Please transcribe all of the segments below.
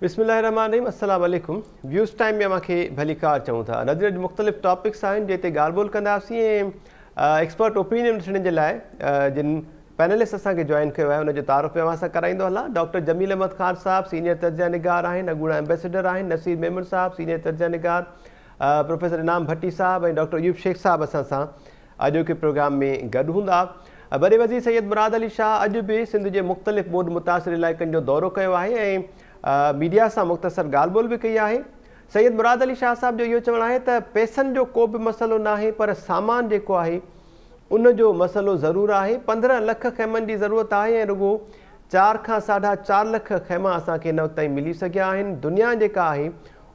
बिस्मिल्लाहिर्रहमानिर्रहीम अस्सलाम वालेकुम। व्यूज़ टाइम में मूंखे भली कार चऊं था। नज़र मुख़्तलिफ़ टॉपिक्स आहिनि जिते ॻाल्हि ॿोल कंदासीं ऐं एक्सपर्ट ओपिनियन वठण जे लाइ जिन पैनलिस्ट असांखे जॉइन कयो आहे उनजो तारुफ़ अवां सां कराईंदो हलां। डॉक्टर जमील अहमद ख़ान साहब सीनियर तर्जया निगार आहिनि, अॻूणा एम्बेसडर आहिनि। नसीर मेमन साहब सीनियर तर्जया निगार, प्रोफेसर इनाम भट्टी साहब ऐं डॉक्टर अयूब शेख साहब असां सां अॼोके प्रोग्राम में गॾु हूंदा। वॾे वज़ीर सैयद मुराद अली शाह अॼु बि सिंध जे मुख़्तलिफ़ ॿोॾि मुतासिर इलाइक़नि जो दौरो कयो आहे ऐं मीडिया सां मुख़्तसर ॻाल्हि ॿोल बि कई आहे। सैयद मुराद अली शाह साहब जो इहो चवणु आहे त पैसनि जो को बि मसइलो न आहे, पर सामान जेको आहे उन जो मसइलो ज़रूरु आहे। 15 लख ख़ैमनि जी ज़रूरत आहे ऐं रुॻो 4 खां 4.5 लख ख़ैमा असांखे हिन वक़्त ताईं मिली सघिया आहिनि। दुनिया जेका आहे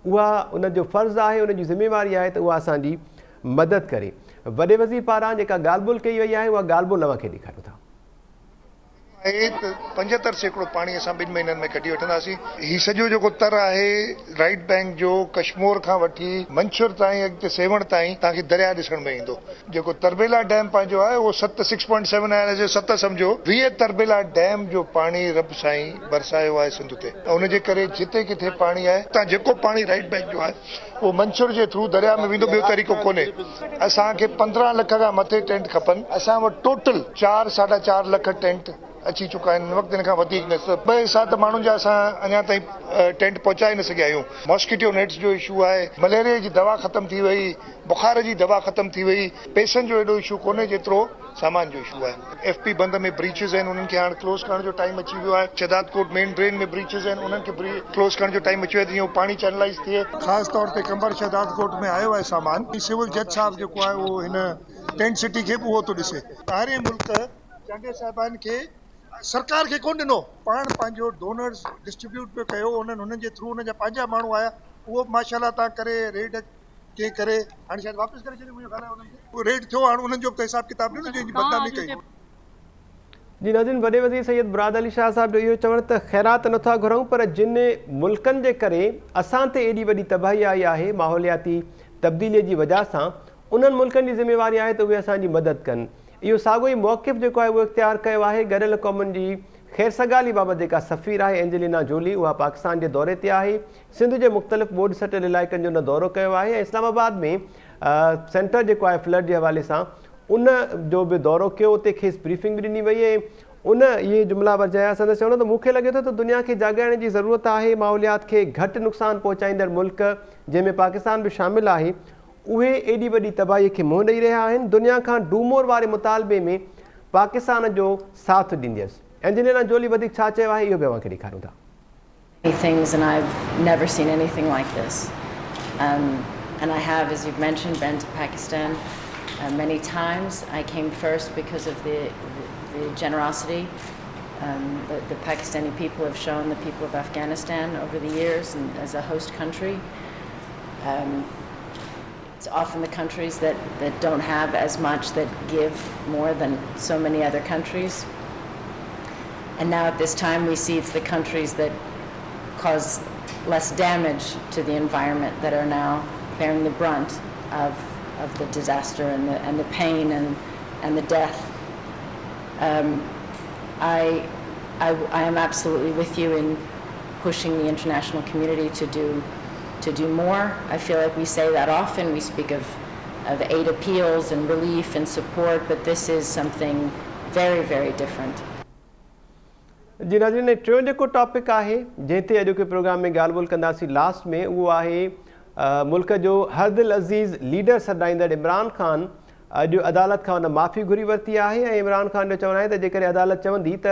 उहा उनजो फ़र्ज़ु आहे, उनजी ज़िमेवारी आहे त उहा असांजी मदद करे। वॾे वज़ीर पारां जेका ॻाल्हि ॿोल कई वई आहे उहा ॻाल्हि ॿोल अव्हांखे ॾेखारियो था। 75% पाणी असां 2 महीननि में कढी वठंदासीं। ही सॼो जेको तर आहे राइट बैंक जो कश्मोर खां वठी मंसूर ताईं अॻिते सेवण ताईं तव्हांखे दरिया ॾिसण में ईंदो। जेको तरबेला डैम पंहिंजो आहे उहो 6.7 आहे, 7 सम्झो 20 तरबेला डैम जो पाणी रब साईं बरसायो आहे सिंध ते। उनजे करे जिते किथे पाणी आहे तव्हां जेको पाणी राइट बैंक जो आहे उहो मंसूर जे थ्रू दरिया में वेंदो, ॿियो तरीक़ो कोन्हे। असांखे 15 लख खां मथे टेंट खपनि। असां वटि टोटल 4-4.5 लख टेंट अची चुका आहिनि। वक़्तु हिन खां वधीक न, 2 सात माण्हुनि जा असां अञा ताईं टेंट पहुचाए न सघिया आहियूं। मॉस्किटो नेट्स जो इशू आहे, मलेरिया जी दवा ख़तम थी वई, बुखार जी दवा ख़तम थी वई। पैसनि जो एॾो इशू कोन्हे जेतिरो सामान जो इशू आहे। FP बंद में ब्रीचिस आहिनि, उन्हनि खे हाणे क्लोज़ करण जो टाइम अची वियो आहे। शहदाद कोट मेन ड्रेन में ब्रीचिस आहिनि, उन्हनि खे क्लोज़ करण जो टाइम अची वियो आहे जीअं पाणी चैनलाइज़ थिए। ख़ासि तौर ते कंबर शहदाद कोट में आयो आहे सामान। सिविल जज साहब जेको आहे उहो हिन टेंट सिटी खे बि उहो थो ॾिसे। ॿाहिरें मुल्क चांडे साहिबान खे सरकार खे कोन ॾिनो, पाण पंहिंजो डोनर्स डिस्ट्रीब्यूट पियो कयो। उन्हनि जे थ्रू उनजा पंहिंजा माण्हू आया, उहो माशाल्लाह तव्हां करे रेड के करे हाणे शायदि वापसि करे छॾियो। मुंहिंजो ख़्याल आहे उन्हनि खे उहो रेड थियो, हाणे उन्हनि जो बि हिसाब किताब ॾिनो जंहिंजी बदनामी कई। जी नाज़रीन, वॾे वज़ीर सैयद मुराद अली शाह साहब जो इहो चवणु त ख़ैरात नथा घुरऊं, पर जिन मुल्कनि जे करे असां ते एॾी वॾी तबाही आई आहे माहौलियाती तब्दीलीअ जी वजह सां, उन्हनि मुल्कनि जी ज़िमेवारी आहे त उहे असांजी मदद कनि। इहो साॻियो ई मौक़िफ़ जेको आहे उहो इख़्तियार कयो आहे गॾियल क़ौमुनि जी ख़ैर सगाली बाबति जेका सफ़ीर आहे एंजेलिना जोली, उहा पाकिस्तान जे दौरे ते आहे। सिंध जे मुख़्तलिफ़ ॿोॾि सटियल इलाइक़नि जो उन दौरो कयो आहे ऐं इस्लामाबाद में सेंटर जेको आहे फ्लड जे हवाले सां उन जो बि दौरो कयो। उते खेसि ब्रीफिंग बि ॾिनी वई ऐं उन इहे जुमिला वरजाया। संदसि चवणो त मूंखे लॻे थो त दुनिया खे जाॻाइण जी ज़रूरत आहे। माहौलियात खे घटि नुक़सानु पहुचाईंदड़ मुल्क जंहिंमें पाकिस्तान बि शामिलु आहे, उहे एॾी वॾी तबाहीअ खे मुंहुं ॾेई रहिया आहिनि। दुनिया खां डूमोर वारे मुतालबे में पाकिस्तान जो साथ ॾींदी हुअसि। एंजेलिना जोली वधीक छा चयो आहे इहो बि अव्हांखे ॾेखारियूं था। Things and I've never seen anything like this. And I have, as you've mentioned, been to Pakistan many times. I came first because of the generosity the Pakistani people have shown the people of Afghanistan over the years and as a host country. It's often the countries that don't have as much that give more than so many other countries. And now at this time we see it's the countries that cause less damage to the environment that are now bearing the brunt of the disaster and the pain and the death. I am absolutely with you in pushing the international community to do more. I feel like we say that often. We speak of aid appeals and relief and support, but this is something very, very different. जी नाज़रीन, टियों जेको topic आहे जंहिं ते अॼोके programme में ॻाल्हि ॿोल कंदासीं लास्ट में, उहो आहे मुल्क जो हरदिल अज़ीज़ लीडर सॾाईंदड़ इमरान ख़ान अॼु अदालत खां हुन माफ़ी घुरी वरिती आहे ऐं इमरान ख़ान जो चवणु आहे त जेकॾहिं अदालत चवंदी त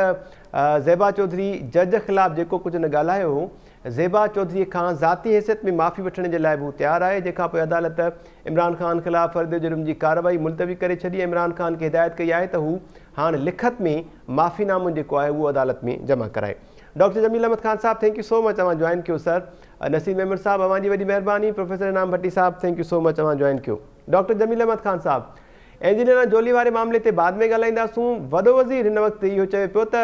ज़ेबा चौधरी जज ख़िलाफ़ु जेको कुझु न ॻाल्हायो हो, ज़ेबा चौधरी खां ज़ाती हैसियत में माफ़ी वठण जे लाइ बि हू तयारु आहे। जंहिंखां पोइ अदालत इमरान ख़ान ख़िलाफ़ु फ़र्द जुर्म जी कार्रवाई मुलतवी करे छॾी। इमरान ख़ान खे हिदायत कई आहे त हू हाणे लिखत में माफ़ीनामो जेको आहे उहो अदालत में जमा कराए। Doctor Jameel Ahmed Khan sahab, thank you so much, अवां जॉइन कयो सर। नसीर मेमन साहब, अवांजी वॾी महिरबानी। Professor Inam Bhatti sahab, thank you so much, अवां जॉइन कयो। Doctor Jameel Ahmed Khan sahab, Angelina Jolie वारे मामले ते बाद में ॻाल्हाईंदासूं। वॾो वज़ीर हिन वक़्तु इहो चयो पियो त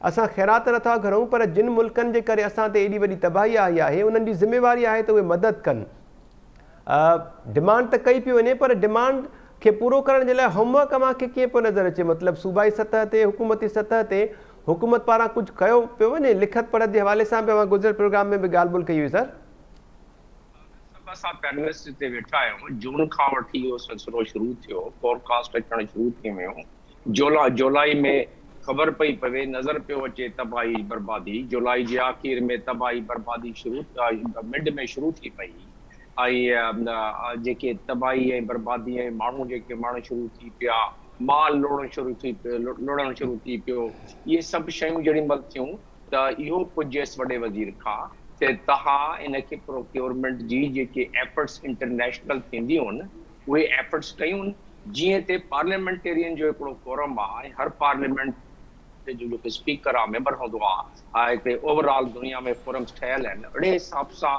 असां ख़ैरात नथा घुरऊं, पर जिन मुल्कनि जे करे असां ते एॾी वॾी तबाही आई आहे उन्हनि जी ज़िमेवारी आहे त उहे मदद कनि। डिमांड त कई पई वञे, पर डिमांड खे पूरो करण जे लाइ होमवर्क अव्हांखे कीअं पियो नज़र अचे? मतिलबु सूबाई सतह ते, हुकूमती सतह ते हुकूमत पारां कुझु कयो पियो वञे लिखत पढ़त जे हवाले सां बि गुज़िरियल प्रोग्राम में बि ॻाल्हि ॿोल कई हुई सर? असां पैनलिस्ट ते वेठा आहियूं। जून खां वठी इहो सिलसिलो शुरू थियो, पॉडकास्ट अचणु शुरू थी वियूं। जुलाई में ख़बर पई पवे, नज़र पियो अचे तबाही बर्बादी। जुलाई जे आख़िर में तबाही बर्बादी मिड में शुरू थी पई। ऐं जेके तबाही ऐं बर्बादी ऐं माण्हू शुरू थी पिया, माल लुड़णु शुरू थी पियो। इहे सभु शयूं जेॾी महिल थियूं त इहो पुॼियसि वॾे वज़ीर खां त तव्हां इनखे प्रोक्योरमेंट जी जेके एफर्ट्स इंटरनेशनल थींदियूं आहिनि उहे एफर्ट्स कयूं। जीअं ते पार्लियामेंटेरियन जो हिकिड़ो फोरम आहे, हर पार्लियामेंट जो जेको स्पीकर आहे, मेंबर हूंदो आहे, हिते ओवरऑल दुनिया में फोरम्स ठहियल आहिनि। अहिड़े हिसाब सां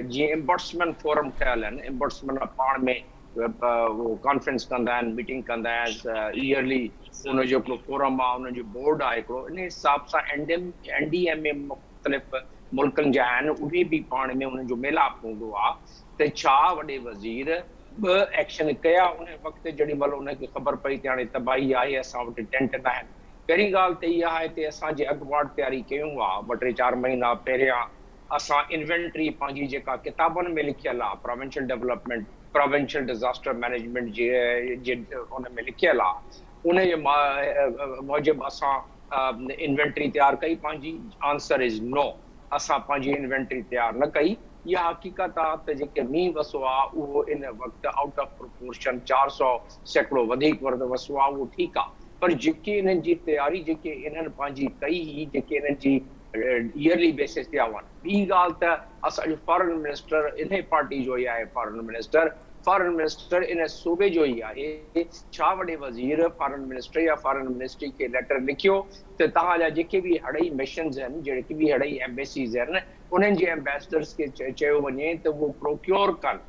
जीअं एम्बर्समेंट फोरम ठहियल आहिनि, एम्बर्समेंट पाण में कॉन्फ्रेंस कंदा आहिनि, मीटिंग कंदा आहिनि ईयरली। उनजो हिकिड़ो फोरम आहे, उनजो बोर्ड आहे हिकिड़ो। इन हिसाब सां NDMA मुख़्तलिफ़ मुल्कनि जा आहिनि, उहे बि पाण में उन्हनि जो मेलाप हूंदो आहे त छा वॾे वज़ीर ॿ एक्शन कया उन वक़्तु जेॾी महिल उनखे ख़बर पई त हाणे तबाही आहे, असां वटि टेंट न आहिनि। पहिरीं ॻाल्हि त इहा आहे त असांजे अॻुवाट तयारी कयूं आहे। 2-4 महीना पहिरियां असां इन्वेंट्री पंहिंजी जेका किताबनि में लिखियल आहे, प्रोविंशियल डिज़ास्टर मैनेजमेंट जे उन में लिखियल आहे, उन जे मूजिबि असां इन्वेंट्री तयारु कई पंहिंजी। आंसर इज़ नो, असां पंहिंजी इन्वेंट्री तयारु न कई। इहा हक़ीक़त आहे त जेके मींहुं वसो आहे उहो इन वक़्तु आउट ऑफ प्रोपोर्शन 400 सैकड़ो वधीक वसो आहे, उहो ठीकु आहे। पर जेके इन्हनि जी तयारी जेके इन्हनि पंहिंजी कई हुई, जेके इन्हनि जी ईयरली बेसिस ते हुआ। ॿी ॻाल्हि त असांजो फॉरेन मिनिस्टर इन पार्टी जो ई आहे, फॉरेन मिनिस्टर इन सूबे जो ई आहे। छा वॾे वज़ीर फॉरेन मिनिस्टर या फॉरेन मिनिस्ट्री खे लेटर लिखियो त तव्हांजा जेके बि हड़ई मिशन्स आहिनि, जेके बि हड़ई एम्बेसीज़ आहिनि, उन्हनि जे एम्बेसडर्स खे चयो वञे त उहो प्रोक्योर कनि।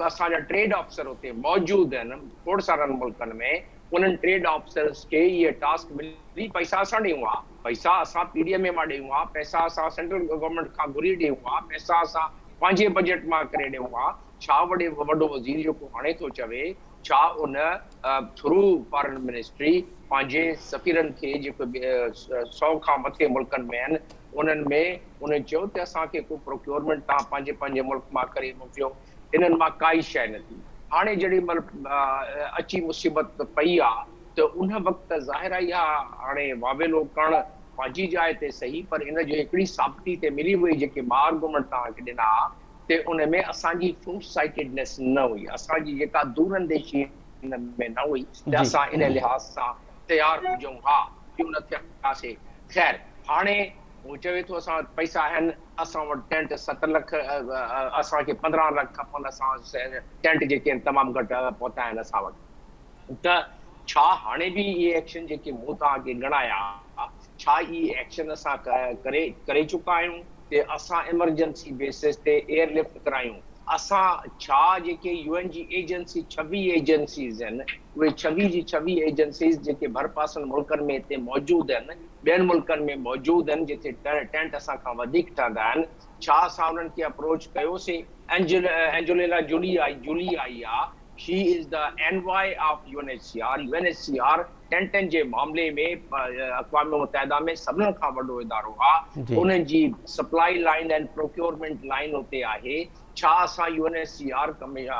असांजा ट्रेड ऑफिसर हुते मौजूदु आहिनि खोड़ सारनि मुल्कनि में। उन्हनि ट्रेड ऑफिसर्स खे इहे टास्क मिली, पैसा असां ॾियूं आहे, पैसा असां PDMA मां ॾियूं आहे, पैसा असां सेंट्रल गवर्नमेंट खां घुरी ॾियूं आहे, पैसा असां पंहिंजे बजट मां करे ॾियूं आहे। छा वॾो वज़ीर जेको हाणे थो चवे, छा उन थ्रू फॉरेन मिनिस्ट्री पंहिंजे सफ़ीरनि खे जेको 100 खां मथे मुल्कनि में आहिनि उन्हनि में उन्हनि चयो त असांखे को प्रोक्योरमेंट तव्हां पंहिंजे मुल्क मां करे मोकिलियो। इन्हनि मां काई शइ न थी। हाणे जेॾी महिल अची मुसीबत पई आहे त उन वक़्तु ज़ाहिर आहे इहा हाणे वावेलो करणु पंहिंजी जाइ ते सही, पर इन जो हिकिड़ी साबिती ते मिली वई जेके आर्गुमेंट तव्हांखे ॾिना ते उन में असांजी फुल साइटेडनेस न हुई, असांजी जेका दूरंदेशी में न हुई त असां इन लिहाज़ सां तयारु हुजूं। हा, क्यों न थियासीं। ख़ैर, हाणे वो चवे थो असां पैसा आहिनि, असां वटि टेंट 7 लख, असांखे 15 लख खपनि, असां टेंट जेके आहिनि तमामु घटि पहुता आहिनि असां वटि। त छा हाणे बि इहे एक्शन जेके मूं तव्हांखे ॻणाया, छा इहे एक्शन असां करे चुका आहियूं ते असां इमरजेंसी बेसिस ते एयरलिफ्ट करायूं? असां छा जेके UN जी एजेंसी 26 एजेंसीज़ आहिनि, उहे 26 एजेंसीज़ जेके भरपासन मुल्कनि में हिते मौजूदु आहिनि, ॿियनि मुल्कनि में मौजूदु आहिनि जिते टेंट असां खां वधीक ठहंदा आहिनि, छा असां उन्हनि खे अप्रोच कयोसीं? एंजेलिना जूली आई आहे, she is the envoy of UNHCR टेंटनि जे मामले में अक़वाम मुत्तहिदा में सभिनी खां वॾो इदारो आहे। उन्हनि जी supply line and procurement line हुते आहे। छा असां UNHCR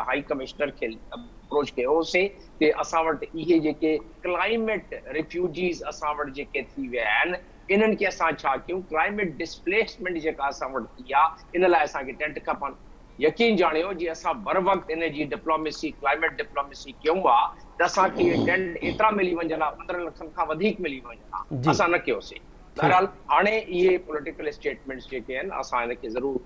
हाई कमिश्नर खे अप्रोच कयोसीं ते असां वटि इहे जेके क्लाइमेट रिफ्यूजीज़ असां वटि जेके थी विया आहिनि, इन्हनि खे असां छा कयूं? क्लाइमेट डिस्प्लेसमेंट जेका असां वटि थी आहे, इन लाइ असांखे टेंट खपनि। यकीन जाणियो, जी असां बर वक़्तु इन जी डिप्लोमेसी, क्लाइमेट डिप्लोमेसी कयूं आहे त असांखे इहे टेंट एतिरा मिली वञनि हा, 15 लखनि खां वधीक मिली वञनि हा, असां न कयोसीं। बहरहाल, हाणे इहे पॉलिटिकल स्टेटमेंट्स जेके आहिनि, असां इनखे ज़रूरु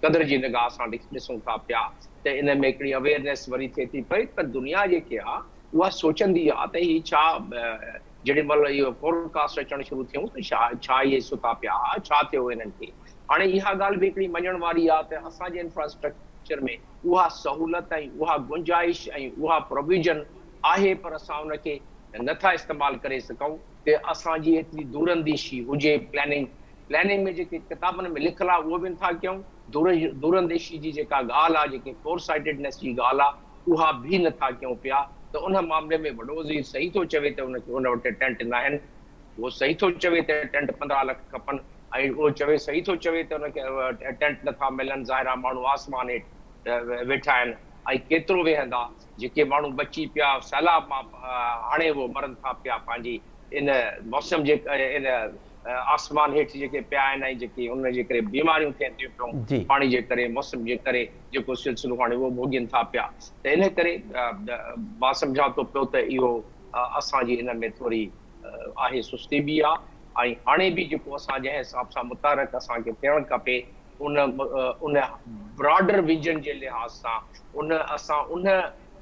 क़दर जी निगाह सां ॾिसूं था पिया त इन में हिकिड़ी अवेयरनेस वरी थिए थी पई त दुनिया जेके आहे उहा सोचंदी आहे त ही छा जेॾी महिल इहो पॉडकास्ट अचणु शुरू थियूं त छा इहे सुता पिया, छा थियो इन्हनि खे। हाणे इहा ॻाल्हि बि हिकिड़ी मञण वारी आहे त असांजे इंफ्रास्ट्रक्चर में उहा सहूलियत ऐं उहा गुंजाइश ऐं उहा प्रोविजन आहे, पर असां उनखे नथा इस्तेमालु करे सघूं त असांजी एतिरी दूरंदेशी हुजे। प्लानिंग में जेके किताबनि में लिखियलु आहे उहो बि नथा कयूं। दूरंदेशी जी जेका ॻाल्हि आहे, जेके फोर साइटेडनेस जी ॻाल्हि आहे, उहा बि नथा कयूं पिया। त उन मामले में वॾो वज़ीर सही थो चवे त उन वटि टेंट न आहिनि। वो सही थो चवे त टेंट 15 लाख खपनि ऐं उहो चवे सही थो चवे त उनखे टेंट नथा मिलनि ज़ाहिर माण्हू आसमान हेठि वेठा आहिनि ऐं केतिरो वेहंदा जेके माण्हू बची पिया सैलाब मां हाणे उहो मरनि था पिया पंहिंजी इन मौसम जे इन आसमान हेठि जेके पिया आहिनि ऐं जेके उन जे करे बीमारियूं थियनि थियूं पियूं पाणी जे करे मौसम जे करे जेको सिलसिलो हाणे उहो भोॻनि था पिया त इन करे मां सम्झां थो पियो त इहो असांजी इन में थोरी आहे सुस्ती बि आहे ऐं हाणे बि जेको असां जंहिं हिसाब सां मुतारक असांखे थियणु खपे उन ब्रॉडर विजन जे लिहाज़ सां असां उन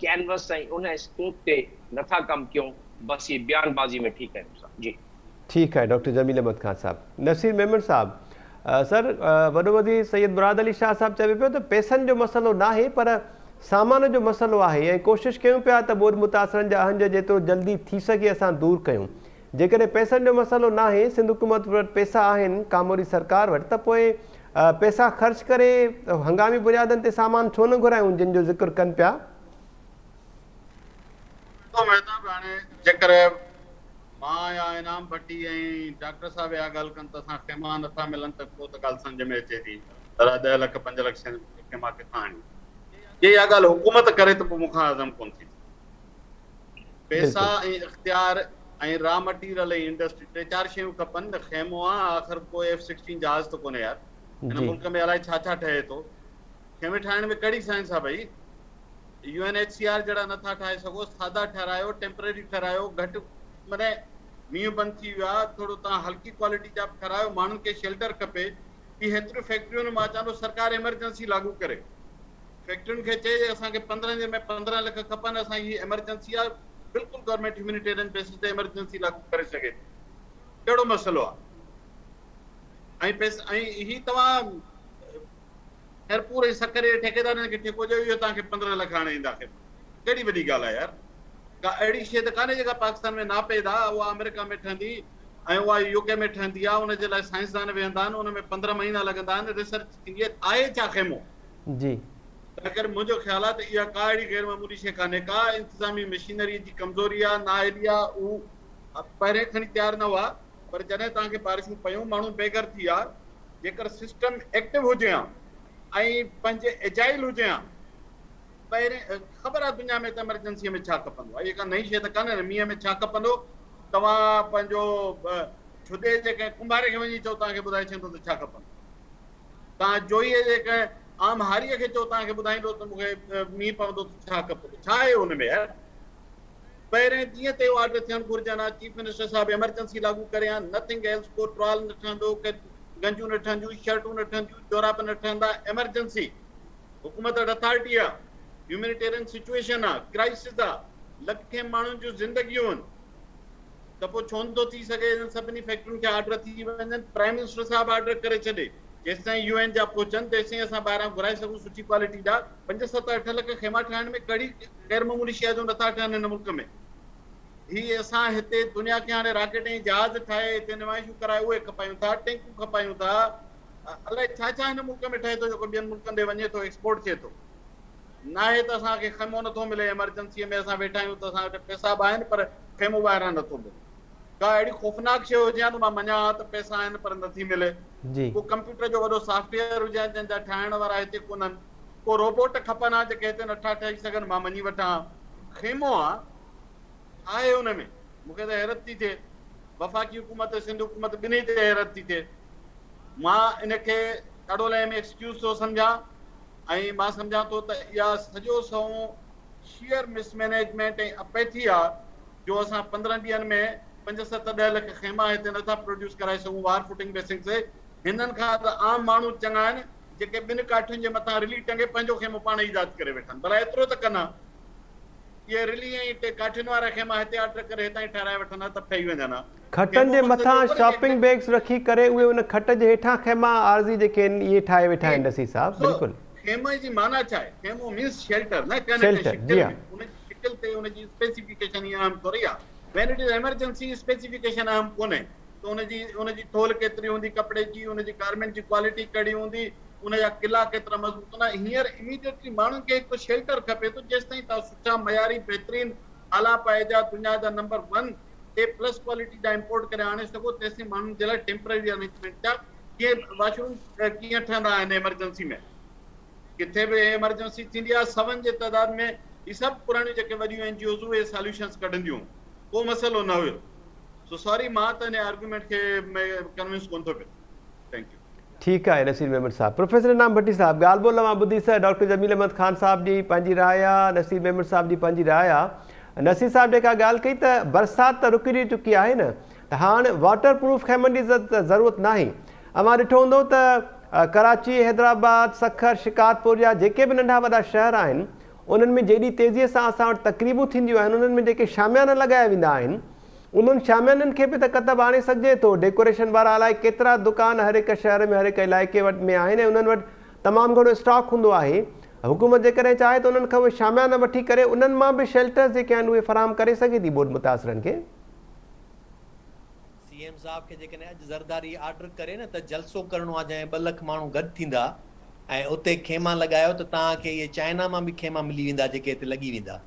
कैनवस ऐं उन स्कोप ते नथा कमु कयूं बसि ये बयानबाज़ी में ठीकु आहियूं जी ठीक है डॉक्टर जमील अहमद खान साहब। नसीर मेमन साहब, सर वॾो वधी सैयद मुराद अली शाह साहब चवे पियो त पैसनि जो मसइलो न आहे पर सामान जो मसइलो आहे ऐं कोशिशि कयूं पिया त ॿोॾि मुतासिरनि जा अहंज जेतिरो जल्दी थी सघे असां दूरि कयूं। जेकॾहिं पैसनि जो मसइलो न आहे, सिंध हुकूमत वटि पैसा आहिनि कामोरी सरकार वटि, त पोइ पैसा ख़र्च करे हंगामी बुनियादनि ते सामान छो न घुरायूं जिन जो ज़िक्र कनि पिया? मां या इनाम भट्टी ऐं डॉक्टर साहब या ॻाल्हि कनि त असां खेमा नथा मिलनि त पोइ त ॻाल्हि सम्झ में अचे थी पर 10 लख 5 लख खेमा किथां आणी जे इहा ॻाल्हि हुकूमत करे त पोइ मूंखां हज़म कोन थी। पैसा ऐं इख़्तियार ऐं रॉ मटीरियल ऐं इंडस्ट्री 3-4 शयूं खपनि त खेमो आहे आख़िर कोई F-16 जहाज़ त कोन्हे यार हिन मुल्क में अलाए छा छा ठहे थो। खेमे ठाहिण में कहिड़ी साइंस आहे भई? UNHCR जहिड़ा नथा ठाहे सघो, सादा ठहिरायो, टेम्परेरी ठहिरायो, घटि माने मींहुं बंदि थी वियो आहे थोरो तव्हां हल्की क्वालिटी जा ठहिरायो, माण्हुनि खे शेल्टर खपे। ही हेतिरियूं फैक्ट्रियुनि मां चवां थो सरकार एमरजेंसी लागू करे, फैक्ट्रियुनि खे चए असांखे 15 ॾींहं में 15 लख खपनि, असां ही एमरजेंसी आहे, बिल्कुलु गवर्नमेंट ह्यूमैनिटेरियन बेसिस ते एमरजेंसी लागू करे सघे। कहिड़ो मसइलो आहे? ऐं पैसा ऐं ही तव्हां ख़ैर पूरे सकरे ठेकेदारनि खे ठेको ॾियो, इहो तव्हांखे 15 लख हाणे ईंदा, कहिड़ी वॾी ॻाल्हि आहे यार? का अहिड़ी शइ त कान्हे जेका पाकिस्तान में नापेद आहे, उहा अमेरिका में ठहंदी ऐं उहा UK में ठहंदी आहे, उनजे लाइ साइंसदान वेहंदा आहिनि, उन में 15 महीना लॻंदा आहिनि, रिसर्च थींदी आहे छा खेमो जी। त करे मुंहिंजो ख़्यालु आहे त इहा का अहिड़ी गैर मामूली शइ कान्हे, का इंतिज़ामी मशीनरी जी कमज़ोरी आहे, ना एॾी आहे, उहो पहिरें खणी तयारु न हुआ, पर जॾहिं तव्हांखे बारिशूं पयूं माण्हू बेघर थी विया, जेकर सिस्टम एक्टिव हुजे हा ऐं पंहिंजे एजाइल हुजे हा, पहिरें ख़बर आहे दुनिया में त एमरजेंसीअ में छा खपंदो आहे, इहा का नई शइ त कान्हे न। मींहं में छा खपंदो, तव्हां पंहिंजो छुदे जेके कुंभारे खे वञी चओ तव्हांखे ॿुधाए छॾींदो त छा खपंदो, तव्हां जोईअ जेके आम हारीअ खे चओ तव्हांखे ॿुधाईंदो त मूंखे मींहुं पवंदो त छा खपंदो, छा आहे हुन में यार? पहिरें जीअं ते ऑर्डर थियणु घुरिजनि हा, चीफ मिनिस्टर साहिबु एमरजेंसी लागू करे हा, नथिंग एल्स, को ट्रॉल न ठहंदो, गंजूं न ठहंदियूं, शर्टूं न ठहंदियूं, जोराब न ठहंदा, एमरजेंसी हुकूमत वटि अथॉरिटी आहे, ह्यूमैनिटेरियन सिचुएशन आहे, क्राइसिस आहे, लखे माण्हुनि जूं ज़िंदगियूं आहिनि, त पोइ छो नथो थी सघे इन्हनि सभिनी फैक्ट्रियुनि खे ऑर्डर थी वञनि? प्राइम मिनिस्टर साहिबु ऑर्डर करे छॾे, जेसि ताईं UN जा पहुचनि तेसि ताईं असां ॿाहिरां घुराए सघूं सुठी क्वालिटी जा। 5-7-8 लख खेमा ठाहिण में कहिड़ी गैर मामूली शइ जो नथा ठहनि हिन मुल्क में? ही असां हिते दुनिया खे हाणे रॉकेट ऐं जहाज ठाहे हिते नुमाइशूं कराए उहे खपायूं था, टैंकूं खपायूं था, अलाए छा छा हिन मुल्क में ठहे थो जेको ॿियनि मुल्कनि ॾे वञे थो, एक्सपोर्ट थिए थो। न आहे त असांखे खेमो नथो मिले, एमरजेंसीअ में असां वेठा आहियूं त असां वटि पैसा बि आहिनि पर खेमो ॿाहिरां नथो मिले। का अहिड़ी ख़ौफ़नाक शइ हुजे हा त मां मञा हा त पैसा आहिनि पर नथी मिले, को कंप्यूटर जो वॾो सॉफ्टवेयर हुजे जंहिंजा ठाहिण वारा हिते कोन्हनि, को रोबोट खपनि हा जेके हिते नथा ठही सघनि, मां मञी वठां। खेमो आहे हुन में, मूंखे त हैरत थी थिए, वफ़ाक़ी हुकूमत सिंध हुकूमत ॿिन्ही ते हैरत थी थिए। मां इनखे ॾाढो लहम एक्सक्यूज़ थो सम्झां ऐं मां सम्झां थो त इहा सॼो सओ शेयर मिसमैनेजमेंट ऐं अपैथी आहे जो असां 15 ॾींहंनि में 5-7-10 लख खेमा हिते नथा प्रोड्यूस कराए सघूं वार फुटिंग बेसिक ते। हिननि खां त आम माण्हू चङा आहिनि जेके 2 काठियुनि जे मथां रिली टंगे पंहिंजो खेमो पाण ईजाद करे वेठा आहिनि, भला एतिरो त कनि, इहे रिली ऐं काठियुनि वारा खेमा हिते ऑर्डर करे हितां ई ठाराए वठनि त ठही वञनि। खटनि जे मथां शॉपिंग बैग्स रखी करे उहे उन खट जे हेठां खेमा आरज़ी जेके आहिनि इहे ठाहे वेठा आहिनि। नसीर साहब बिल्कुलु खेमे जी माना छा आहे? खेमो मीन्स शेल्टर न, शेल्टर जी हां, उन जी शिकिल ते उन जी स्पेसिफिकेशन ई अहम थोरी आहे। When it is emergency specification अहम कोन्हे त उन जी थोल केतिरी हूंदी कपिड़े जी, उन जी गारमेंट जी क्वालिटी कहिड़ी हूंदी, उन जा किला केतिरा मज़बूत हूंदा। हींअर इमीडिएटली माण्हुनि खे हिकु शेल्टर खपे थो, जेसि ताईं तव्हां सुठा मयारी बहितरीन आला पाए जा दुनिया जा नंबर 1 A+ क्वालिटी जा इंपोर्ट करे आणे सघो तेसिताईं माण्हुनि जे लाइ टेम्पररी अरेंजमेंट जा कीअं वॉशरूम कीअं ठहंदा आहिनि इमरजेंसी में, किथे बि इमरजेंसी थींदी आहे 7 जे तइदाद में ही सभु पुराणियूं जेके वॾियूं NGOs उहे सॉल्यूशंस कढंदियूं, को मसइलो न हुयो। सो सॉरी मां त इन आर्गुमेंट खे कन्विंस कोन थो कयां। Thank U. ठीकु आहे नसीर मेमन साहब। प्रोफेसर इनाम भट्टी साहब, ॻाल्हि ॿोल मां ॿुधी सर डॉक्टर जमील अहमद ख़ान साहब जी पंहिंजी राय आहे, नसीर मेमन साहब जी पंहिंजी राय आहे। नसीर साहब जेका ॻाल्हि कई त बरसाति त रुकिजी चुकी आहे न, त हाणे वाटर प्रूफ खैमनि जी त ज़रूरत नाहे। अमां ॾिठो हूंदो त कराची, हैदराबाद, सखर, शिकारपुर या जेके बि नंढा वॾा शहर आहिनि उन्हनि में जेॾी तेज़ीअ सां असां वटि तक़रीबूं थींदियूं आहिनि, उन्हनि में जेके शामियाना लॻाया वेंदा आहिनि उन्हनि शामियाननि खे बि त कतबु आणे सघिजे थो। डेकोरेशन वारा अलाए केतिरा दुकान हर हिकु शहर में हर हिकु इलाइक़े में आहिनि ऐं उन्हनि वटि तमामु घणो स्टॉक हूंदो आहे। हुकूमत जेकॾहिं चाहे त उन्हनि खां उहे शामियाना वठी करे उन्हनि मां बि शेल्टर्स जेके आहिनि उहे फराहम करे सघे थी बोर्ड मुतासिरनि खे। CM साहब खे जेकॾहिं अॼु ज़रदारी ऑर्डर करे न त जलसो करिणो आहे जंहिं 2 लख माण्हू गॾु थींदा ऐं उते खेमा लॻायो त तव्हांखे इहे चाइना मां बि खेमा मिली वेंदा जेके हिते लॻी वेंदा।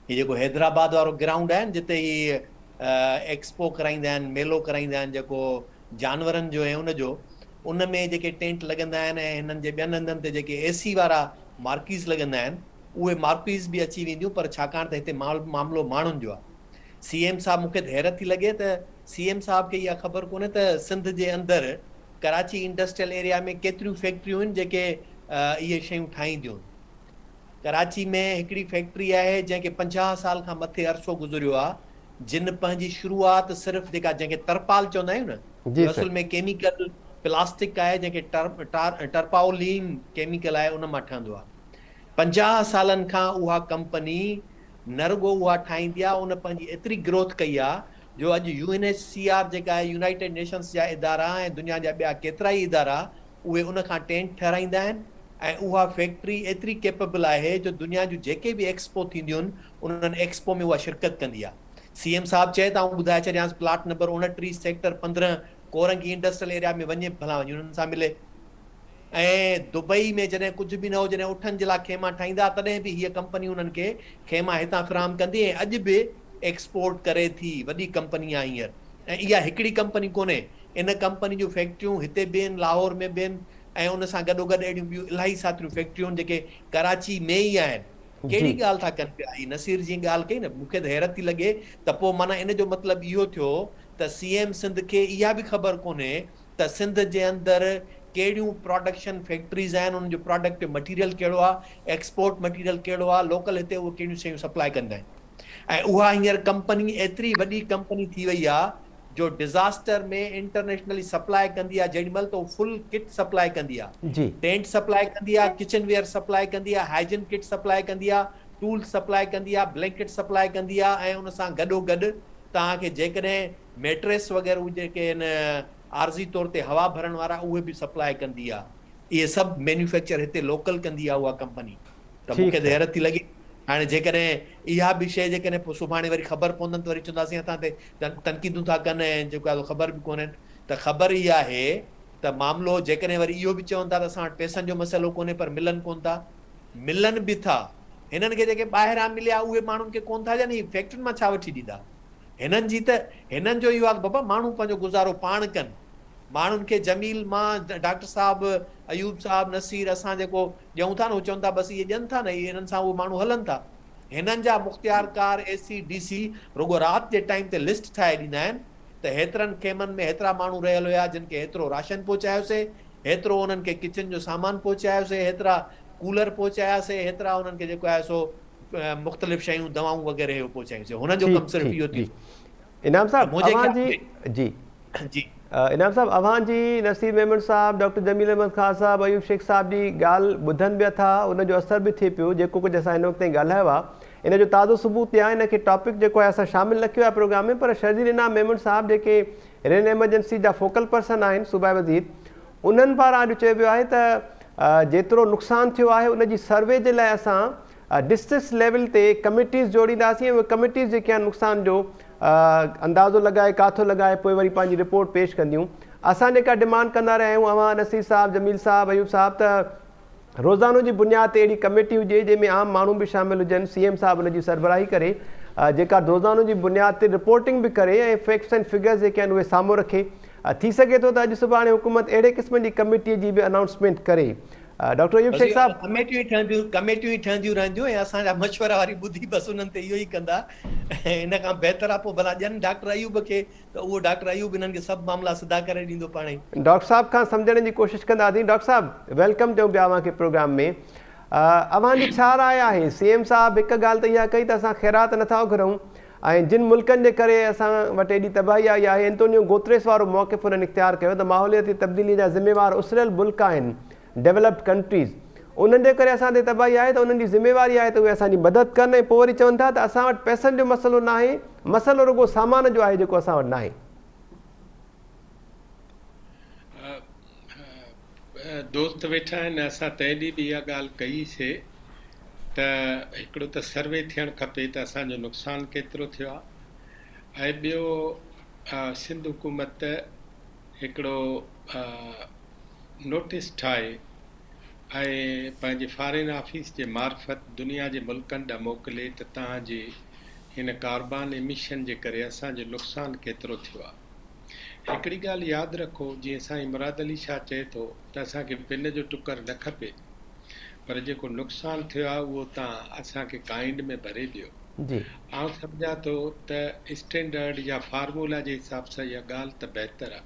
हीअ जेको हैदराबाद वारो ग्राउंड आहे जिते हीअ एक्सपो कराईंदा आहिनि, मेलो कराईंदा आहिनि जेको जानवरनि जो ऐं उनजो, उन में जेके टेंट लॻंदा आहिनि ऐं हिननि जे ॿियनि हंधनि ते जेके AC वारा मार्कीज़ लॻंदा आहिनि उहे मार्कीज़ बि अची वेंदियूं, पर छाकाणि त हिते मामिलो माण्हुनि जो आहे। CM साहब मूंखे त हैरत थी लॻे त CM साहब खे इहा ख़बर कोन्हे त सिंध जे अंदरि कराची इंडस्ट्रियल एरिया में केतिरियूं फैक्ट्रियूं आहिनि जेके इहे शयूं ठाहींदियूं आहिनि। कराची में हिकिड़ी फैक्ट्री आहे जंहिंखे 50 साल खां मथे अरसो गुज़रियो आहे, जिन पंहिंजी शुरूआत सिर्फ़ु जेका जंहिंखे तरपाल चवंदा आहियूं न, असल में केमिकल प्लास्टिक आहे जंहिंखे टर्पाओलीन केमिकल आहे उन मां ठहंदो आहे। 50 सालनि खां उहा कंपनी न रुगो उहा ठाहींदी आहे, उन पंहिंजी एतिरी ग्रोथ कई आहे जो अॼु UNHCR जेका आहे यूनाइटेड नेशंस जा इदारा ऐं दुनिया जा ॿिया केतिरा ई इदारा उहे उन खां टेंट ठहिराईंदा आहिनि ऐं उहा फैक्ट्री एतिरी केपेबल आहे जो दुनिया जूं जेके बि एक्सपो थींदियूं आहिनि उन्हनि एक्सपो में उहा शिरकत कंदी आहे। CM साहब चए त आउं ॿुधाए छॾियांसि plot number 29 sector 15 Korangi industrial area में वञे भला वञी उन्हनि सां मिले। ऐं दुबई में जॾहिं कुझु बि न हो, जॾहिं उठनि जे लाइ खेमा ठाहींदा तॾहिं बि हीअ कंपनी उन्हनि खे खेमा हितां फिराम कंदी ऐं अॼु बि एक्सपोर्ट करे थी, वॾी कंपनी आहे हींअर। ऐं इहा हिकिड़ी कंपनी कोन्हे, इन कंपनी जूं फैक्ट्रियूं हिते बि आहिनि, लाहौर में बि आहिनि ऐं उन सां गॾोगॾु अहिड़ियूं ॿियूं इलाही साथियूं फैक्ट्रियूं आहिनि जेके कराची में ई आहिनि। कहिड़ी ॻाल्हि था कनि पिया? हीअ नसीर जी ॻाल्हि कई न, मूंखे त हैरत थी लॻे त पोइ माना इन जो मतिलबु इहो थियो त CM सिंध खे इहा बि ख़बर कोन्हे त सिंध जे अंदरि कहिड़ियूं प्रोडक्शन फैक्ट्रीज़ आहिनि, उन्हनि जो प्रोडक्ट मटीरियल कहिड़ो आहे, एक्सपोर्ट मटीरियल कहिड़ो आहे, लोकल हिते उहे कहिड़ियूं शयूं सप्लाई कंदा आहिनि। ऐं उहा हींअर कंपनी एतिरी वॾी कंपनी थी वई आहे जो डिज़ास्टर में इंटरनेशनली सप्लाई कंदी आहे। जेॾी महिल त उहो फुल किट सप्लाई कंदी आहे, टेंट सप्लाई कंदी आहे, किचन वेयर सप्लाई कंदी आहे, हाइजीन किट सप्लाई कंदी आहे, टूल सप्लाई कंदी आहे, ब्लैंकेट सप्लाई कंदी आहे ऐं उन सां गॾोगॾु तव्हांखे जेकॾहिं मेट्रेस वग़ैरह जेके आहिनि आर्ज़ी तौर ते हवा भरण वारा उहे बि सप्लाई कंदी आहे। इहे सभु मैन्युफैक्चर हिते लोकल कंदी आहे उहा कंपनी। त मूंखे त हैरत थी लॻे हाणे जेकॾहिं इहा बि शइ जेकॾहिं पोइ सुभाणे वरी ख़बर पवंदनि त वरी चवंदासीं असां ते तनक़ीदूं था कनि ऐं जेको आहे ख़बर बि कोन्हनि। त ख़बर इहा आहे त मामिलो जेकॾहिं वरी इहो बि चवनि था त असां वटि पैसनि जो मसइलो कोन्हे पर मिलनि कोन था, मिलनि बि था। हिननि खे जेके ॿाहिरां मिलिया उहे माण्हुनि खे कोन था ॾियनि, फैक्ट्रियुनि मां छा वठी ॾींदा? हिननि जी त हिननि जो इहो आहे बाबा माण्हू पंहिंजो गुज़ारो पाण कनि। माण्हुनि खे जमील मां डॉक्टर साहब, अयूब साहब, नसीर असां जेको ॾियूं था न उहे चवनि था बसि इहे ॾियनि था न, इहे हिननि सां उहे माण्हू हलनि था। हिननि जा मुख़्तियारकार AC DC रुगो राति जे टाइम ते लिस्ट ठाहे ॾींदा आहिनि त हेतिरनि खेमनि में हेतिरा माण्हू रहियल हुया जिन खे हेतिरो राशन पहुचायोसीं, हेतिरो उन्हनि खे किचन जो सामान पहुचायोसीं, हेतिरा कूलर पहुचायासीं, हेतिरा उन्हनि खे जेको आहे सो मुख़्तलिफ़ शयूं दवाऊं वग़ैरह पहुचायूंसीं। हुननि जो कमु सिर्फ़ु इहो थी। इनाम साहब जी इनाम साहब अवां जी नसीर मेमन साहब, डॉक्टर जमील अहमद ख़ान साहब, अयूब शेख साहब जी ॻाल्हि ॿुधनि बि था, उनजो असर बि थिए पियो। जेको कुझु असां हिन वक़्तु ताईं ॻाल्हायो आहे इन जो ताज़ो सबूत आहे। इन खे टॉपिक जेको आहे असां शामिलु न कयो आहे प्रोग्राम में, पर शर्जील इनाम मेमन साहब जेके रेन एमरजेंसी जा फोकल पर्सन आहिनि सूबाई वज़ीर, उन्हनि पारां अॼु चयो वियो आहे त जेतिरो नुक़सानु थियो आहे उनजी सर्वे जे लाइ असां डिस्ट्रिक्ट लेवल ते कमिटीज़ जोड़ींदासीं। उहे कमिटीज़ जेके आहिनि नुक़सान जो अंदाज़ो लॻाए, काथो लॻाए, पोइ वरी पंहिंजी रिपोर्ट पेश कंदियूं। असां जेका डिमांड कंदा रहिया आहियूं, अवां नसीर साहब, जमील साहब, अयूब साहब, त रोज़ानो जी बुनियाद ते अहिड़ी कमेटी हुजे जंहिंमें आम माण्हू बि शामिलु हुजनि। CM साहब उनजी सरबराही करे जेका रोज़ानो जी बुनियाद ते रिपोर्टिंग बि करे ऐं फैक्ट्स एंड फिगर्स जेके आहिनि उहे साम्हूं रखे। थी सघे थो त अॼु सुभाणे हुकूमत अहिड़े क़िस्म जी कमेटीअ जी बि अनाउंसमेंट करे। डॉक्टर अयूब शेख साहब, कमेटियूं ई ठहंदियूं रहंदियूं ऐं असांजा मशवरा वारी ॿुधी बसि उन्हनि ते इहो ई कंदा। ऐं इन खां बहितर आहे पोइ भला ॾियनि डॉक्टर अयूब खे, त उहो डॉक्टर अयूब इन्हनि खे सभु मामला सिधा करे ॾींदो पाण ई। डॉक्टर साहब खां सम्झण जी कोशिशि कंदासीं। डॉक्टर साहब वेलकम ॾियूं पिया अव्हांखे प्रोग्राम में। अव्हांजी छा राय आहे? सीएम साहब हिकु ॻाल्हि त इहा कई त असां ख़ैरात नथा घुरूं ऐं जिन मुल्कनि जे करे असां वटि एॾी तबाही आई आहे, एंटोनियो गुतरेस वारो मौक़िफ़ उन्हनि इख़्तियार कयो त माहौलियाती तब्दीली जा ज़िम्मेवार उसरियल मुल्क आहिनि, डेवलप्ड कंट्रीज़, उन्हनि जे करे असां ते तबाही आहे त उन्हनि जी ज़िम्मेवारी आहे त उहे असांजी मदद कनि। ऐं पोइ वरी चवनि था त असां वटि पैसनि जो मसइलो न आहे, मसइलो रुॻो सामान जो आहे जेको असां वटि न आहे। दोस्त वेठा आहिनि, असां तंहिं ॾींहुं बि इहा ॻाल्हि कईसीं त हिकिड़ो त सर्वे थियणु खपे त असांजो नुक़सानु केतिरो थियो आहे, ऐं ॿियो सिंध हुकूमत हिकिड़ो नोटिस ठाहे ऐं पंहिंजे फॉरेन ऑफिस जे मार्फत दुनिया जे मुल्कनि ॾांहुं मोकिले त तव्हांजे हिन कार्बन एमिशन जे करे असांजो नुक़सानु केतिरो थियो आहे। हिकिड़ी ॻाल्हि यादि रखो, जीअं साईं मुराद अली शाह चए थो त असांखे पिन जो टुकर न खपे, पर जेको नुक़सानु थियो आहे उहो तव्हां असांखे काइंड में भरे ॾियो। आउं सम्झां थो त स्टैंडर्ड या फार्मूला जे हिसाब सां इहा ॻाल्हि त बहितर आहे,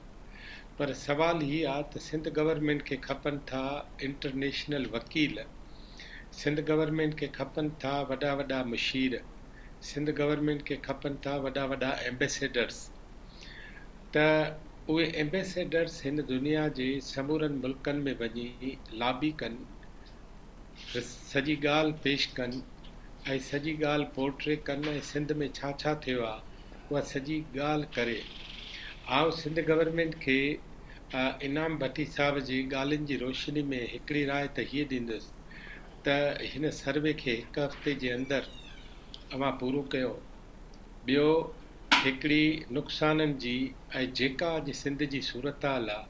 पर सवाल हीअ आहे त सिंध गवर्नमेंट खे खपनि था इंटरनेशनल वकील, सिंध गवर्नमेंट खे खपनि था वॾा वॾा मुशीर, सिंध गवर्नमेंट खे खपनि था वॾा वॾा एम्बेसेडर्स, त उहे एम्बेसेडर्स हिन दुनिया जे समूरनि मुल्कनि में वञी लॉबी कनि, सॼी ॻाल्हि पेश कनि ऐं सॼी ॻाल्हि पोर्ट्रे कनि ऐं सिंध में छा छा थियो आहे उहा सॼी ॻाल्हि करे। आउं सिंध गवर्नमेंट खे इनाम भट्टी साहब जी ॻाल्हियुनि जी रोशनी में हिकिड़ी राय त हीअ ॾींदुसि त हिन सर्वे खे हिकु हफ़्ते जे अंदरि अवां पूरो कयो। ॿियो, हिकिड़ी नुक़साननि जी ऐं जेका अॼु सिंध जी सूरत हाल आहे